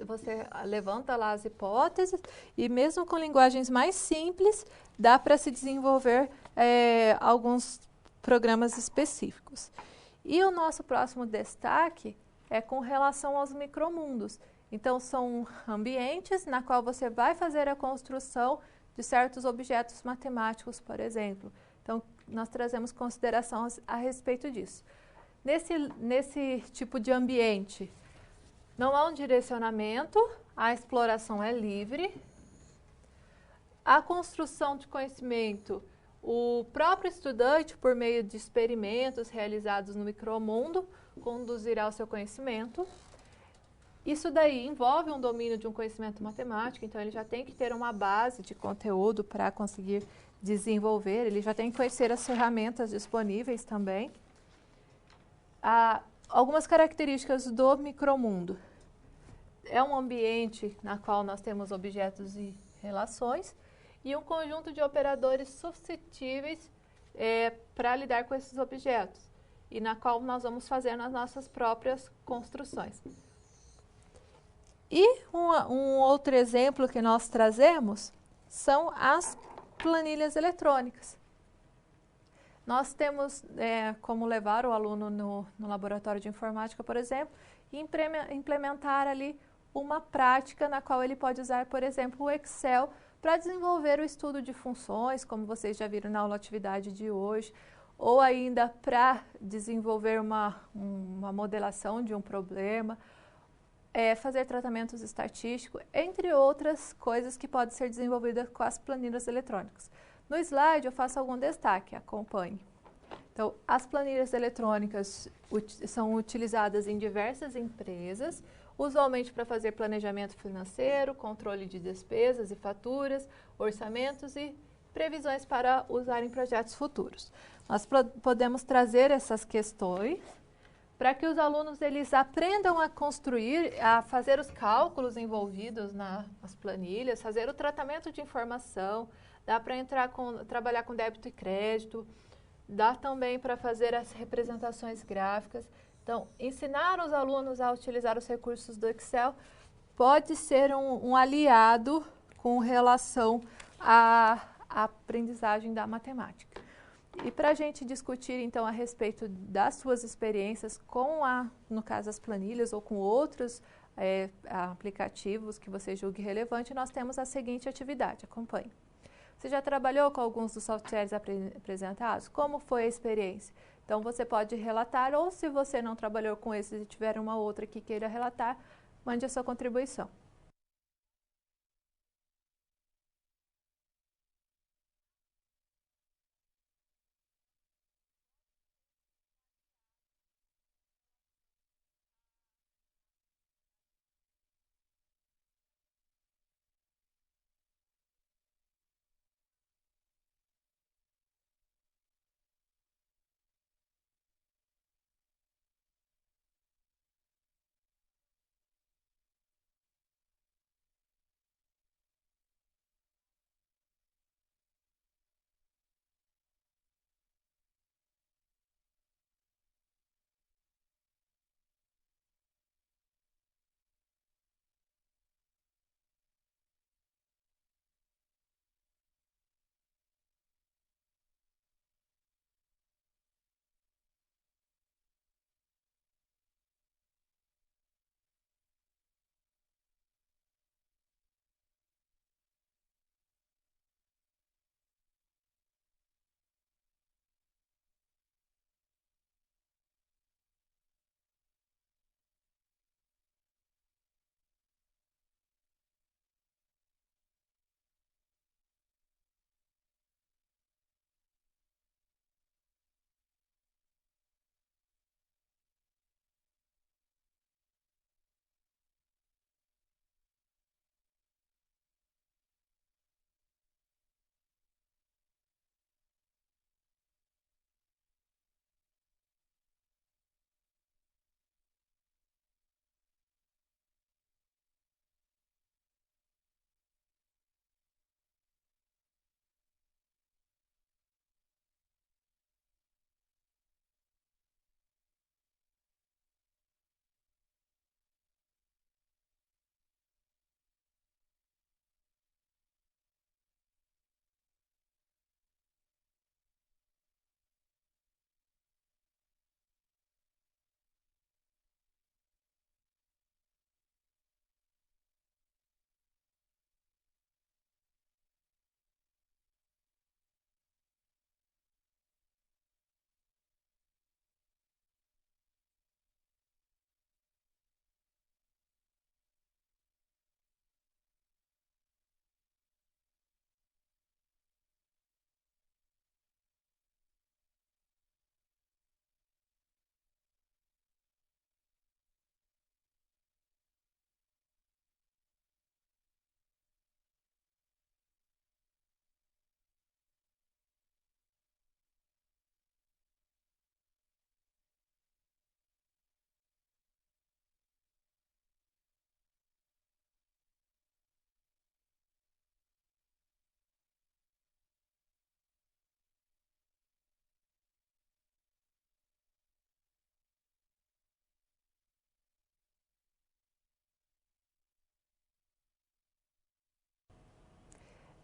você levanta lá as hipóteses e mesmo com linguagens mais simples, dá para se desenvolver alguns programas específicos. E o nosso próximo destaque é com relação aos micromundos. Então, são ambientes na qual você vai fazer a construção de certos objetos matemáticos, por exemplo. Então, nós trazemos considerações a respeito disso. Nesse tipo de ambiente, não há um direcionamento, a exploração é livre, a construção de conhecimento, o próprio estudante, por meio de experimentos realizados no micromundo, conduzirá ao seu conhecimento. Isso daí envolve um domínio de um conhecimento matemático, então ele já tem que ter uma base de conteúdo para conseguir desenvolver, ele já tem que conhecer as ferramentas disponíveis também. Algumas características do micromundo. É um ambiente na qual nós temos objetos e relações e um conjunto de operadores suscetíveis para lidar com esses objetos e na qual nós vamos fazer as nossas próprias construções. E um outro exemplo que nós trazemos são as planilhas eletrônicas. Nós temos como levar o aluno no laboratório de informática, por exemplo, e implementar ali uma prática na qual ele pode usar, por exemplo, o Excel para desenvolver o estudo de funções, como vocês já viram na aula atividade de hoje, ou ainda para desenvolver uma modelação de um problema, fazer tratamentos estatísticos, entre outras coisas que podem ser desenvolvidas com as planilhas eletrônicas. No slide eu faço algum destaque, acompanhe. Então, as planilhas eletrônicas são utilizadas em diversas empresas, usualmente para fazer planejamento financeiro, controle de despesas e faturas, orçamentos e previsões para usar em projetos futuros. Nós podemos trazer essas questões para que os alunos eles aprendam a construir, a fazer os cálculos envolvidos nas planilhas, fazer o tratamento de informação, dá para trabalhar com débito e crédito, dá também para fazer as representações gráficas. Então, ensinar os alunos a utilizar os recursos do Excel pode ser um aliado com relação à aprendizagem da matemática. E para a gente discutir, então, a respeito das suas experiências com no caso, as planilhas ou com outros aplicativos que você julgue relevante, nós temos a seguinte atividade, acompanhe. Você já trabalhou com alguns dos softwares apresentados? Como foi a experiência? Então, você pode relatar, ou se você não trabalhou com esses e tiver uma outra que queira relatar, mande a sua contribuição.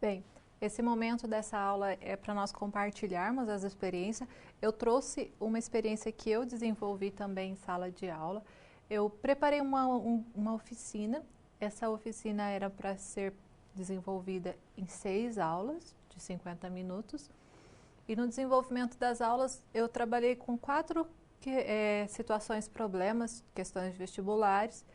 Bem, esse momento dessa aula é para nós compartilharmos as experiências. Eu trouxe uma experiência que eu desenvolvi também em sala de aula. Eu preparei uma oficina. Essa oficina era para ser desenvolvida em 6 aulas de 50 minutos. E no desenvolvimento das aulas eu trabalhei com 4 situações, problemas, questões vestibulares.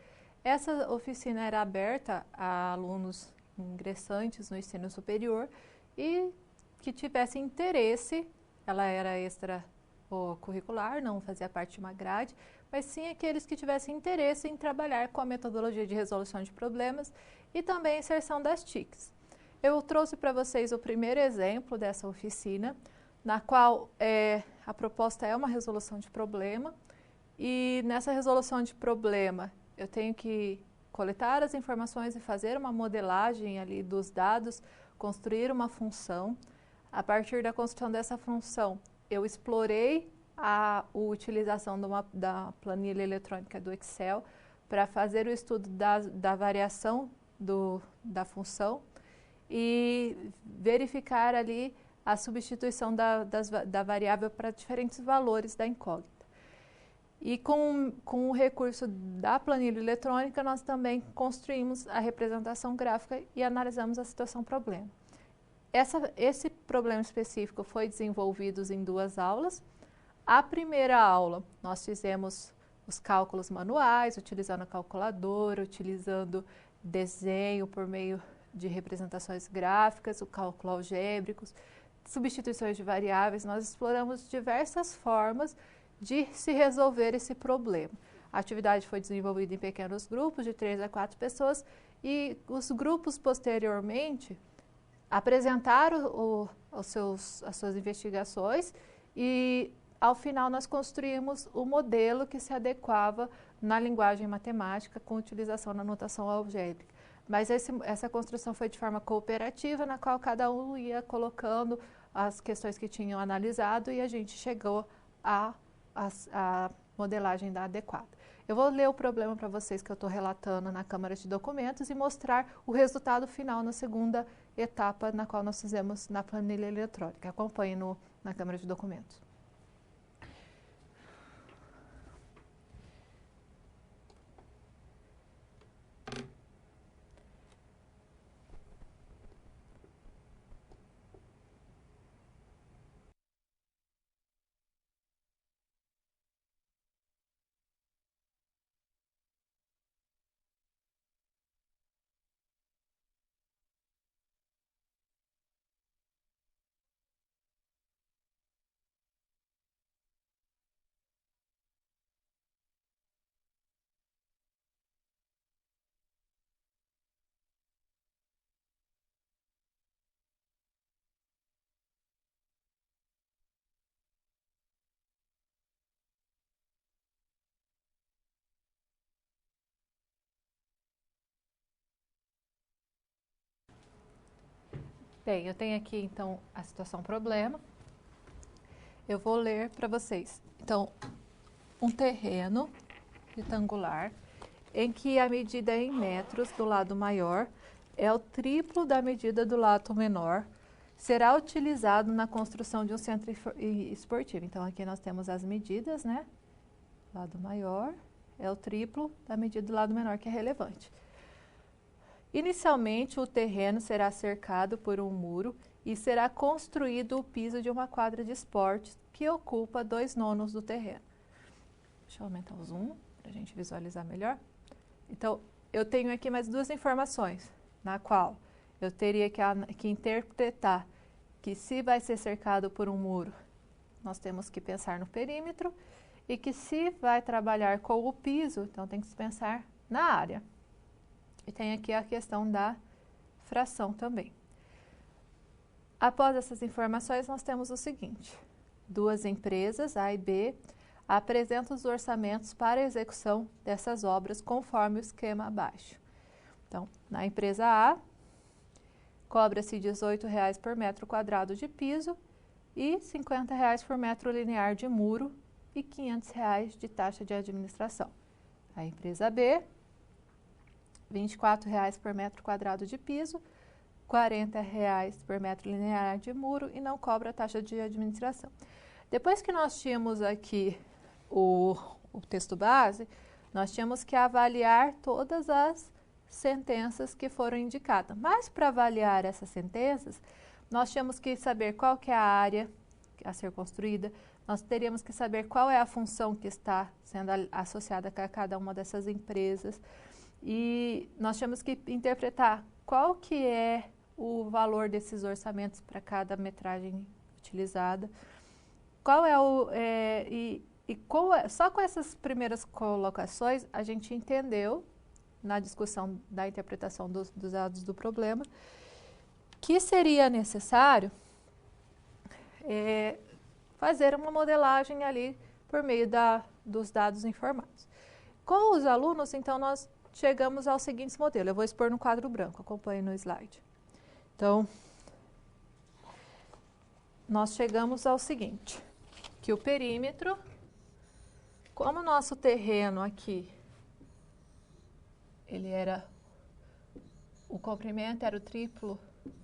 Essa oficina era aberta a alunos ingressantes no ensino superior e que tivessem interesse. Ela era extracurricular, não fazia parte de uma grade, mas sim aqueles que tivessem interesse em trabalhar com a metodologia de resolução de problemas e também a inserção das TICs. Eu trouxe para vocês o primeiro exemplo dessa oficina, na qual a proposta é uma resolução de problema, e nessa resolução de problema eu tenho que coletar as informações e fazer uma modelagem ali dos dados, construir uma função. A partir da construção dessa função, eu explorei a utilização da planilha eletrônica do Excel para fazer o estudo da variação da função e verificar ali a substituição da variável para diferentes valores da incógnita. E com o recurso da planilha eletrônica, nós também construímos a representação gráfica e analisamos a situação problema. Esse problema específico foi desenvolvido em 2 aulas. A primeira aula, nós fizemos os cálculos manuais, utilizando a calculadora, utilizando desenho por meio de representações gráficas, o cálculo algébricos, substituições de variáveis. Nós exploramos diversas formas de se resolver esse problema. A atividade foi desenvolvida em pequenos grupos de 3 a 4 pessoas e os grupos posteriormente apresentaram as suas investigações e ao final nós construímos o modelo que se adequava na linguagem matemática com utilização da notação algébrica. Mas essa construção foi de forma cooperativa, na qual cada um ia colocando as questões que tinham analisado e a gente chegou a modelagem adequada. Eu vou ler o problema para vocês que eu estou relatando na Câmara de Documentos e mostrar o resultado final na segunda etapa, na qual nós fizemos na planilha eletrônica. Acompanhe na Câmara de Documentos. Bem, eu tenho aqui então a situação problema. Eu vou ler para vocês. Então, um terreno retangular em que a medida em metros do lado maior é o triplo da medida do lado menor, será utilizado na construção de um centro esportivo. Então, aqui nós temos as medidas, né? Lado maior é o triplo da medida do lado menor, que é relevante. Inicialmente, o terreno será cercado por um muro e será construído o piso de uma quadra de esportes que ocupa 2/9 do terreno. Deixa eu aumentar o zoom para a gente visualizar melhor. Então, eu tenho aqui mais 2 informações, na qual eu teria que interpretar que se vai ser cercado por um muro, nós temos que pensar no perímetro, e que se vai trabalhar com o piso, então tem que se pensar na área. E tem aqui a questão da fração também. Após essas informações, nós temos o seguinte: 2 empresas, A e B, apresentam os orçamentos para a execução dessas obras conforme o esquema abaixo. Então, na empresa A, cobra-se R$ 18,00 por metro quadrado de piso e R$ 50,00 por metro linear de muro e R$ 500,00 de taxa de administração. A empresa B, R$ 24,00 por metro quadrado de piso, R$ 40 por metro linear de muro e não cobra taxa de administração. Depois que nós tínhamos aqui o texto base, nós tínhamos que avaliar todas as sentenças que foram indicadas. Mas para avaliar essas sentenças, nós tínhamos que saber qual que é a área a ser construída, nós teríamos que saber qual é a função que está sendo associada a cada uma dessas empresas e nós tínhamos que interpretar qual que é o valor desses orçamentos para cada metragem utilizada, qual é o... só com essas primeiras colocações a gente entendeu, na discussão da interpretação dos dados do problema, que seria necessário fazer uma modelagem ali por meio dos dados informados. Com os alunos, então, nós chegamos ao seguinte modelo. Eu vou expor no quadro branco, acompanhe no slide. Então, nós chegamos ao seguinte, que o perímetro, como o nosso terreno aqui, o comprimento era o triplo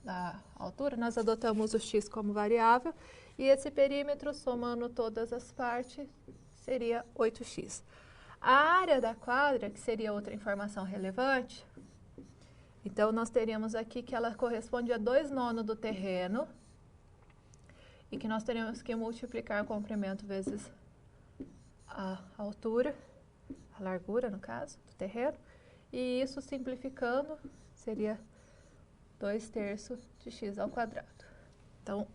da altura, nós adotamos o x como variável, e esse perímetro, somando todas as partes, seria 8x. A área da quadra, que seria outra informação relevante, então nós teríamos aqui que ela corresponde a 2/9 do terreno, e que nós teríamos que multiplicar o comprimento vezes a altura, a largura, no caso, do terreno, e isso simplificando seria 2/3 de x ao quadrado. Então,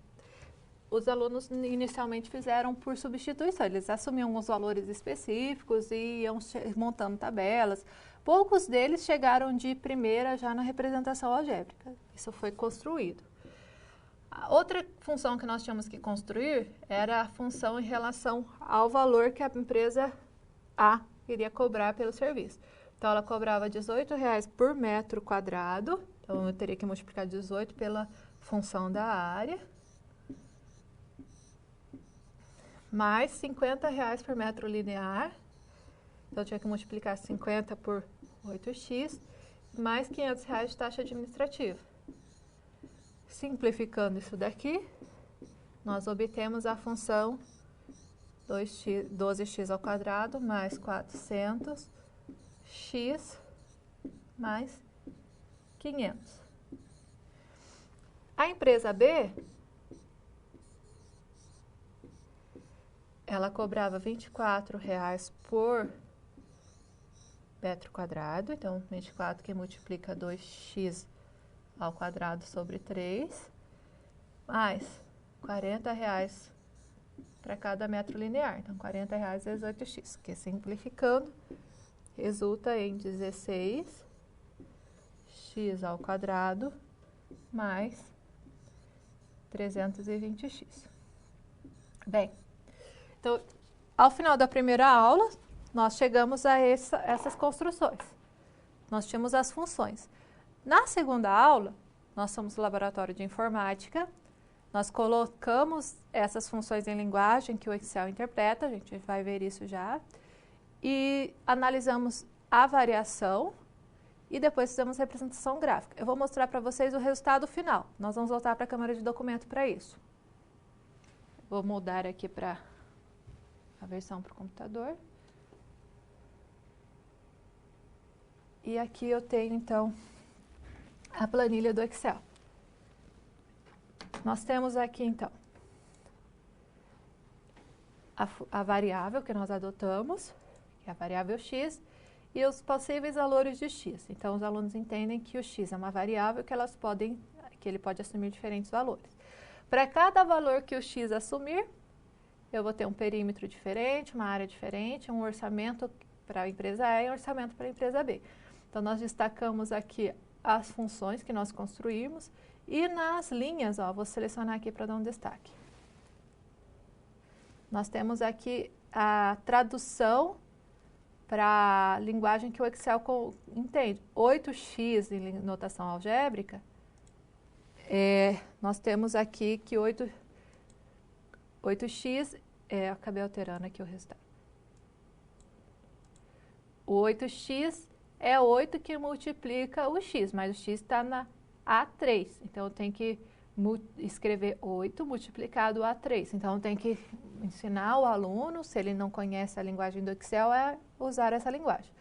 os alunos inicialmente fizeram por substituição, eles assumiam os valores específicos e iam montando tabelas. Poucos deles chegaram de primeira já na representação algébrica, isso foi construído. A outra função que nós tínhamos que construir era a função em relação ao valor que a empresa A iria cobrar pelo serviço. Então, ela cobrava R$18 por metro quadrado, então eu teria que multiplicar 18 pela função da área, mais R$50 por metro linear, então eu tinha que multiplicar 50 por 8x, mais R$500 de taxa administrativa. Simplificando isso daqui, nós obtemos a função 12x ao quadrado mais 400x mais 500. A empresa B, ela cobrava R$24 por metro quadrado, então 24 que multiplica 2x ao quadrado sobre 3, mais R$40 para cada metro linear, então R$40 vezes 8x, que simplificando, resulta em 16x ao quadrado mais 320x. Bem, então, ao final da primeira aula, nós chegamos a essas construções. Nós tínhamos as funções. Na segunda aula, nós somos no laboratório de informática, nós colocamos essas funções em linguagem que o Excel interpreta, a gente vai ver isso já, e analisamos a variação e depois fizemos representação gráfica. Eu vou mostrar para vocês o resultado final. Nós vamos voltar para a câmera de documento para isso. Vou mudar aqui para a versão para o computador. E aqui eu tenho, então, a planilha do Excel. Nós temos aqui, então, a variável que nós adotamos, que é a variável x, e os possíveis valores de x. Então, os alunos entendem que o x é uma variável que ele pode assumir diferentes valores. Para cada valor que o x assumir, eu vou ter um perímetro diferente, uma área diferente, um orçamento para a empresa A e um orçamento para a empresa B. Então, nós destacamos aqui as funções que nós construímos e nas linhas, vou selecionar aqui para dar um destaque. Nós temos aqui a tradução para a linguagem que o Excel entende. 8x em notação algébrica, nós temos aqui que 8x, acabei alterando aqui o resultado. O 8x é 8 que multiplica o x, mas o x está a 3. Então, eu tenho que escrever 8 multiplicado a 3. Então, tem que ensinar o aluno, se ele não conhece a linguagem do Excel, a usar essa linguagem.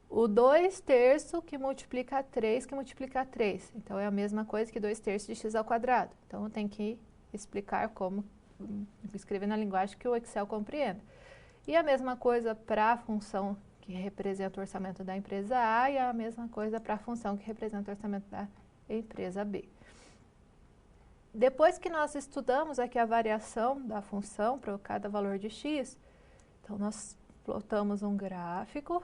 O 2/3 que multiplica 3, que multiplica 3. Então, é a mesma coisa que 2/3 de x ao quadrado. Então, eu tenho que explicar como escrever na linguagem que o Excel compreenda. E a mesma coisa para a função que representa o orçamento da empresa A e a mesma coisa para a função que representa o orçamento da empresa B. Depois que nós estudamos aqui a variação da função para cada valor de x, então nós plotamos um gráfico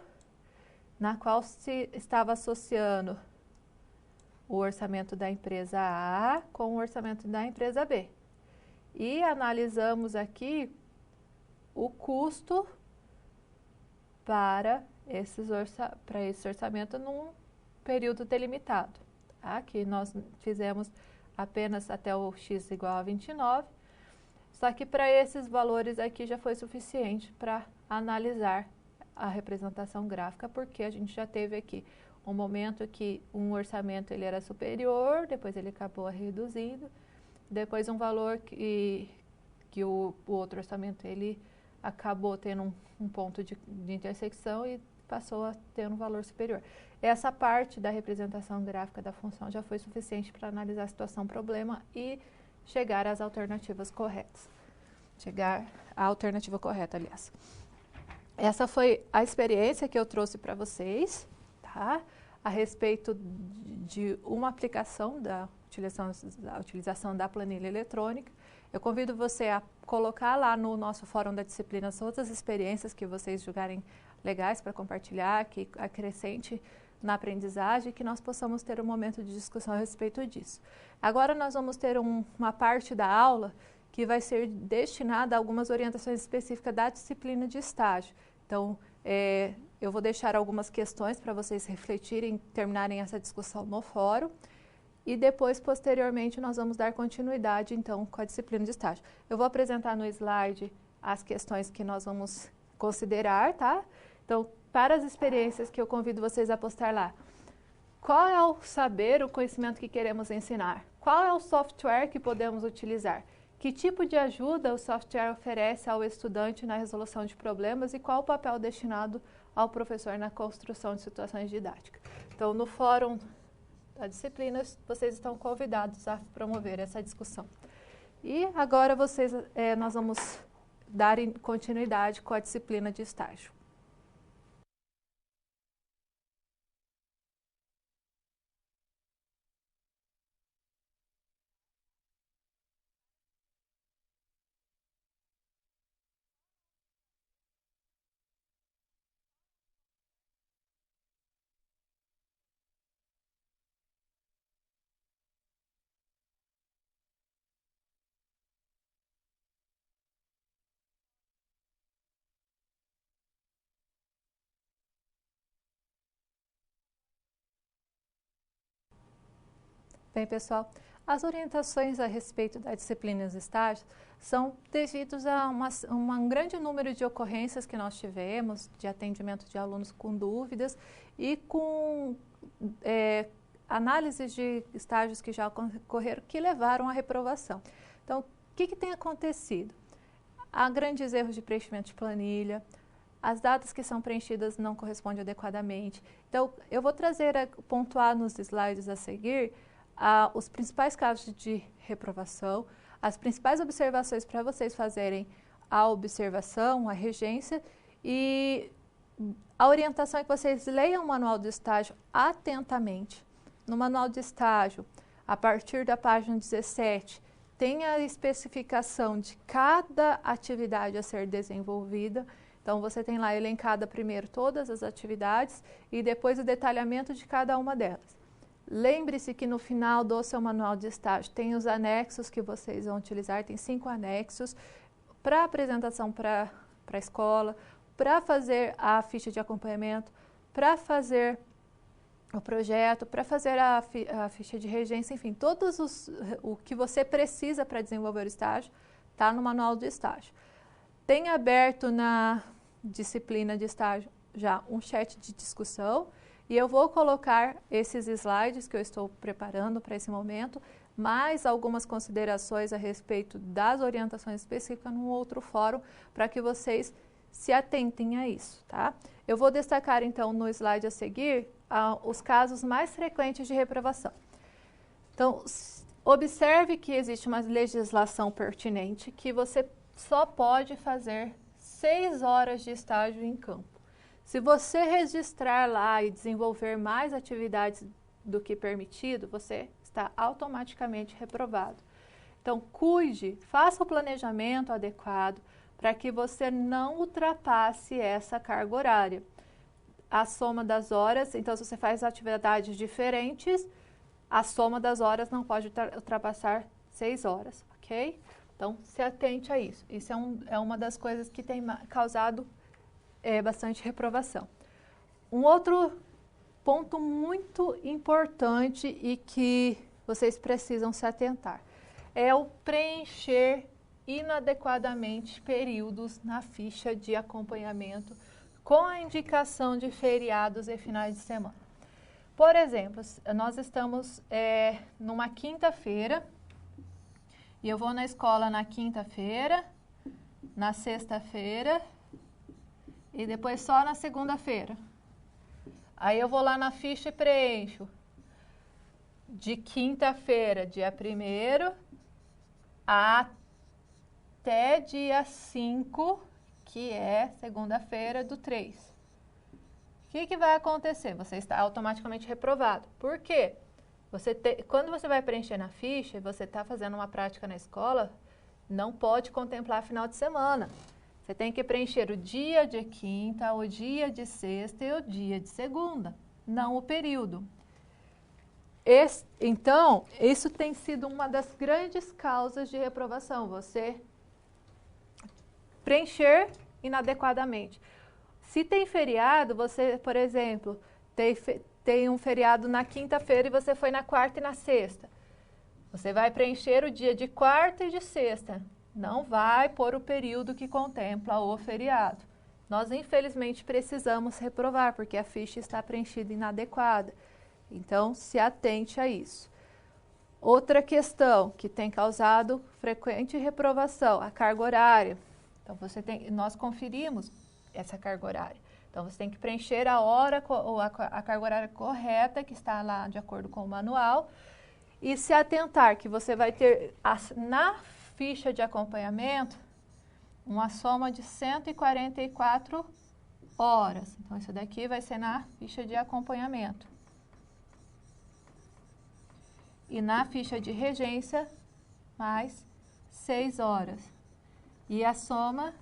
na qual se estava associando o orçamento da empresa A com o orçamento da empresa B. E analisamos aqui o custo para esse orçamento num período delimitado. Aqui nós fizemos apenas até o x igual a 29, só que para esses valores aqui já foi suficiente para analisar a representação gráfica, porque a gente já teve aqui um momento que um orçamento ele era superior, depois ele acabou reduzindo, depois um valor que o outro orçamento ele acabou tendo um ponto de intersecção e passou a ter um valor superior. Essa parte da representação gráfica da função já foi suficiente para analisar a situação problema e chegar às alternativas corretas. Chegar à alternativa correta, aliás. Essa foi a experiência que eu trouxe para vocês, tá? A respeito de uma aplicação da utilização da planilha eletrônica. Eu convido você a colocar lá no nosso fórum da disciplina todas as experiências que vocês julgarem legais para compartilhar, que acrescente na aprendizagem, que nós possamos ter um momento de discussão a respeito disso. Agora nós vamos ter uma parte da aula que vai ser destinada a algumas orientações específicas da disciplina de estágio. Então, eu vou deixar algumas questões para vocês refletirem, terminarem essa discussão no fórum. E depois, posteriormente, nós vamos dar continuidade, então, com a disciplina de estágio. Eu vou apresentar no slide as questões que nós vamos considerar, tá? Então, para as experiências que eu convido vocês a postar lá. Qual é o saber, o conhecimento que queremos ensinar? Qual é o software que podemos utilizar? Que tipo de ajuda o software oferece ao estudante na resolução de problemas e qual o papel destinado ao professor na construção de situações didáticas? Então, no fórum da disciplina, vocês estão convidados a promover essa discussão. E agora nós vamos dar continuidade com a disciplina de estágio. Bem, pessoal, as orientações a respeito da disciplina de estágio são devidos a um grande número de ocorrências que nós tivemos, de atendimento de alunos com dúvidas e com análises de estágios que já ocorreram que levaram à reprovação. Então, o que tem acontecido? Há grandes erros de preenchimento de planilha, as datas que são preenchidas não correspondem adequadamente. Então, eu vou pontuar nos slides a seguir os principais casos de reprovação, as principais observações para vocês fazerem a observação, a regência e a orientação é que vocês leiam o manual de estágio atentamente. No manual de estágio, a partir da página 17, tem a especificação de cada atividade a ser desenvolvida. Então, você tem lá elencada primeiro todas as atividades e depois o detalhamento de cada uma delas. Lembre-se que no final do seu manual de estágio tem os anexos que vocês vão utilizar, tem 5 anexos para apresentação para a escola, para fazer a ficha de acompanhamento, para fazer o projeto, para fazer a ficha de regência, enfim, o que você precisa para desenvolver o estágio está no manual de estágio. Tem aberto na disciplina de estágio já um chat de discussão, E eu vou colocar esses slides que eu estou preparando para esse momento, mais algumas considerações a respeito das orientações específicas num outro fórum, para que vocês se atentem a isso, tá? Eu vou destacar então no slide a seguir os casos mais frequentes de reprovação. Então, observe que existe uma legislação pertinente que você só pode fazer 6 horas de estágio em campo. Se você registrar lá e desenvolver mais atividades do que permitido, você está automaticamente reprovado. Então, cuide, faça o planejamento adequado para que você não ultrapasse essa carga horária. A soma das horas, então, se você faz atividades diferentes, a soma das horas não pode ultrapassar 6 horas, ok? Então, se atente a isso. Isso é uma das coisas que tem causado bastante reprovação. Um outro ponto muito importante e que vocês precisam se atentar é o preencher inadequadamente períodos na ficha de acompanhamento com a indicação de feriados e finais de semana. Por exemplo, nós estamos numa quinta-feira e eu vou na escola na quinta-feira, na sexta-feira e depois só na segunda-feira. Aí eu vou lá na ficha e preencho de quinta-feira, dia 1º, até dia 5, que é segunda-feira do 3. O que vai acontecer? Você está automaticamente reprovado. Por quê? Quando você vai preencher na ficha e você está fazendo uma prática na escola, não pode contemplar final de semana. Você tem que preencher o dia de quinta, o dia de sexta e o dia de segunda, não o período. Então, isso tem sido uma das grandes causas de reprovação, você preencher inadequadamente. Se tem feriado, você, por exemplo, tem um feriado na quinta-feira e você foi na quarta e na sexta. Você vai preencher o dia de quarta e de sexta. Não vai pôr o período que contempla o feriado. Nós, infelizmente, precisamos reprovar, porque a ficha está preenchida inadequada. Então, se atente a isso. Outra questão que tem causado frequente reprovação, a carga horária. Então, nós conferimos essa carga horária. Então, você tem que preencher a carga horária correta, que está lá de acordo com o manual, e se atentar que você vai ter, na ficha de acompanhamento, uma soma de 144 horas. Então, isso daqui vai ser na ficha de acompanhamento. E na ficha de regência, mais 6 horas. E a soma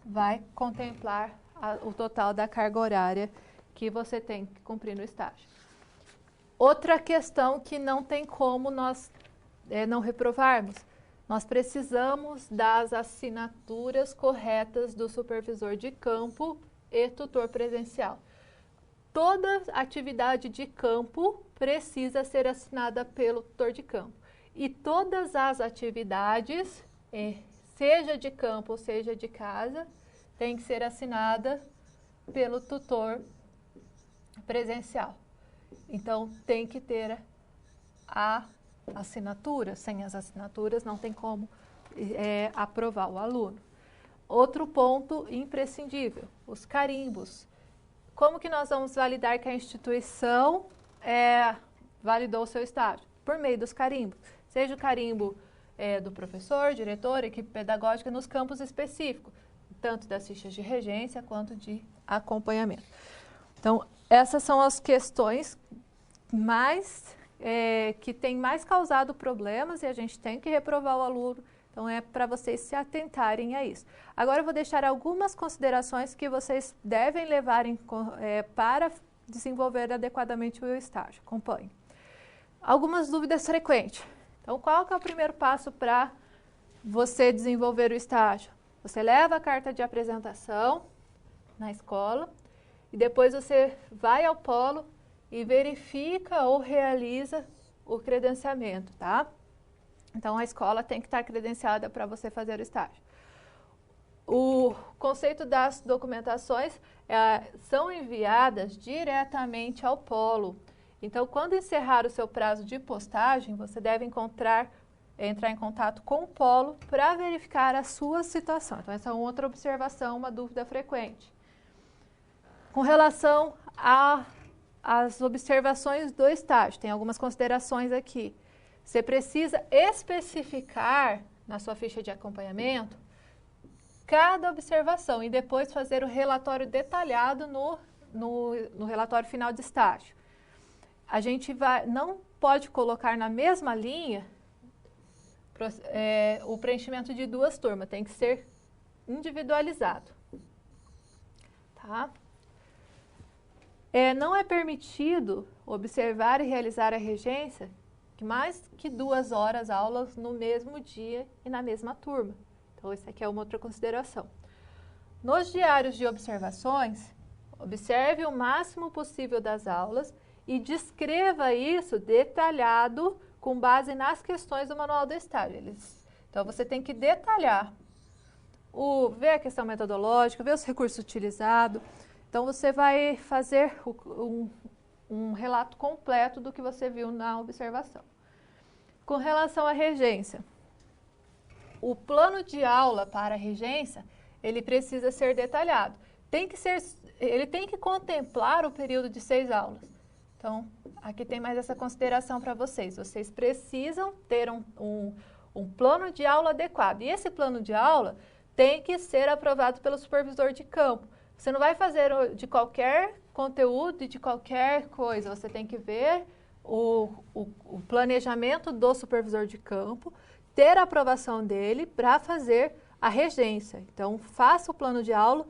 vai contemplar o total da carga horária que você tem que cumprir no estágio. Outra questão que não tem como nós não reprovarmos, nós precisamos das assinaturas corretas do supervisor de campo e tutor presencial. Toda atividade de campo precisa ser assinada pelo tutor de campo. E todas as atividades, seja de campo ou seja de casa, tem que ser assinada pelo tutor presencial. Então, tem que ter a assinatura. Sem as assinaturas, não tem como aprovar o aluno. Outro ponto imprescindível, os carimbos. Como que nós vamos validar que a instituição validou o seu estágio? Por meio dos carimbos. Seja o carimbo do professor, diretor, equipe pedagógica, nos campos específicos, tanto das fichas de regência quanto de acompanhamento. Então, essas são as questões que têm mais causado problemas e a gente tem que reprovar o aluno. Então, é para vocês se atentarem a isso. Agora, eu vou deixar algumas considerações que vocês devem levar para desenvolver adequadamente o estágio. Acompanhe. Algumas dúvidas frequentes. Então, qual que é o primeiro passo para você desenvolver o estágio? Você leva a carta de apresentação na escola e depois você vai ao polo e verifica ou realiza o credenciamento, tá? Então, a escola tem que estar credenciada para você fazer o estágio. O conceito das documentações são enviadas diretamente ao polo. Então, quando encerrar o seu prazo de postagem, você deve entrar em contato com o polo para verificar a sua situação. Então, essa é outra observação, uma dúvida frequente. Com relação às observações do estágio, tem algumas considerações aqui. Você precisa especificar na sua ficha de acompanhamento cada observação e depois fazer o relatório detalhado no relatório final de estágio. A gente não pode colocar na mesma linha o preenchimento de 2 turmas, tem que ser individualizado. Tá? Não é permitido observar e realizar a regência mais que 2 horas aulas no mesmo dia e na mesma turma. Então, essa aqui é uma outra consideração. Nos diários de observações, observe o máximo possível das aulas e descreva isso detalhado com base nas questões do manual do estágio. Então, você tem que detalhar, ver a questão metodológica, ver os recursos utilizados. Então, você vai fazer um relato completo do que você viu na observação. Com relação à regência, o plano de aula para a regência, ele precisa ser detalhado. Ele tem que contemplar o período de 6 aulas. Então, aqui tem mais essa consideração para vocês. Vocês precisam ter um plano de aula adequado. E esse plano de aula tem que ser aprovado pelo supervisor de campo. Você não vai fazer de qualquer conteúdo e de qualquer coisa. Você tem que ver o planejamento do supervisor de campo, ter a aprovação dele para fazer a regência. Então, faça o plano de aula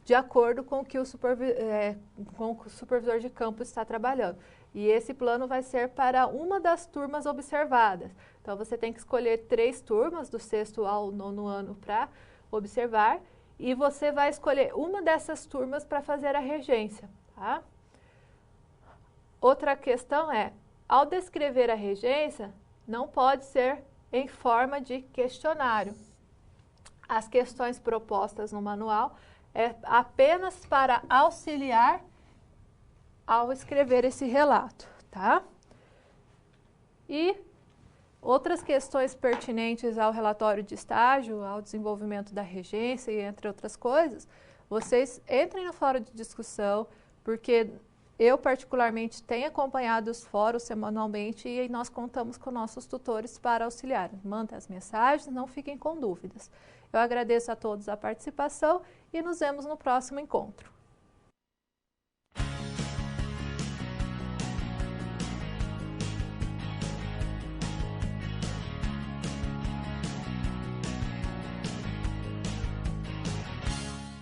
de acordo com o que o supervisor de campo está trabalhando. E esse plano vai ser para uma das turmas observadas. Então, você tem que escolher 3 turmas, do 6º ao 9º ano, para observar. E você vai escolher uma dessas turmas para fazer a regência. Tá? Outra questão ao descrever a regência, não pode ser em forma de questionário. As questões propostas no manual é apenas para auxiliar ao escrever esse relato, tá? E outras questões pertinentes ao relatório de estágio, ao desenvolvimento da regência e entre outras coisas, vocês entrem no fórum de discussão, porque eu particularmente tenho acompanhado os fóruns semanalmente e nós contamos com nossos tutores para auxiliar. Mandem as mensagens, não fiquem com dúvidas. Eu agradeço a todos a participação e nos vemos no próximo encontro.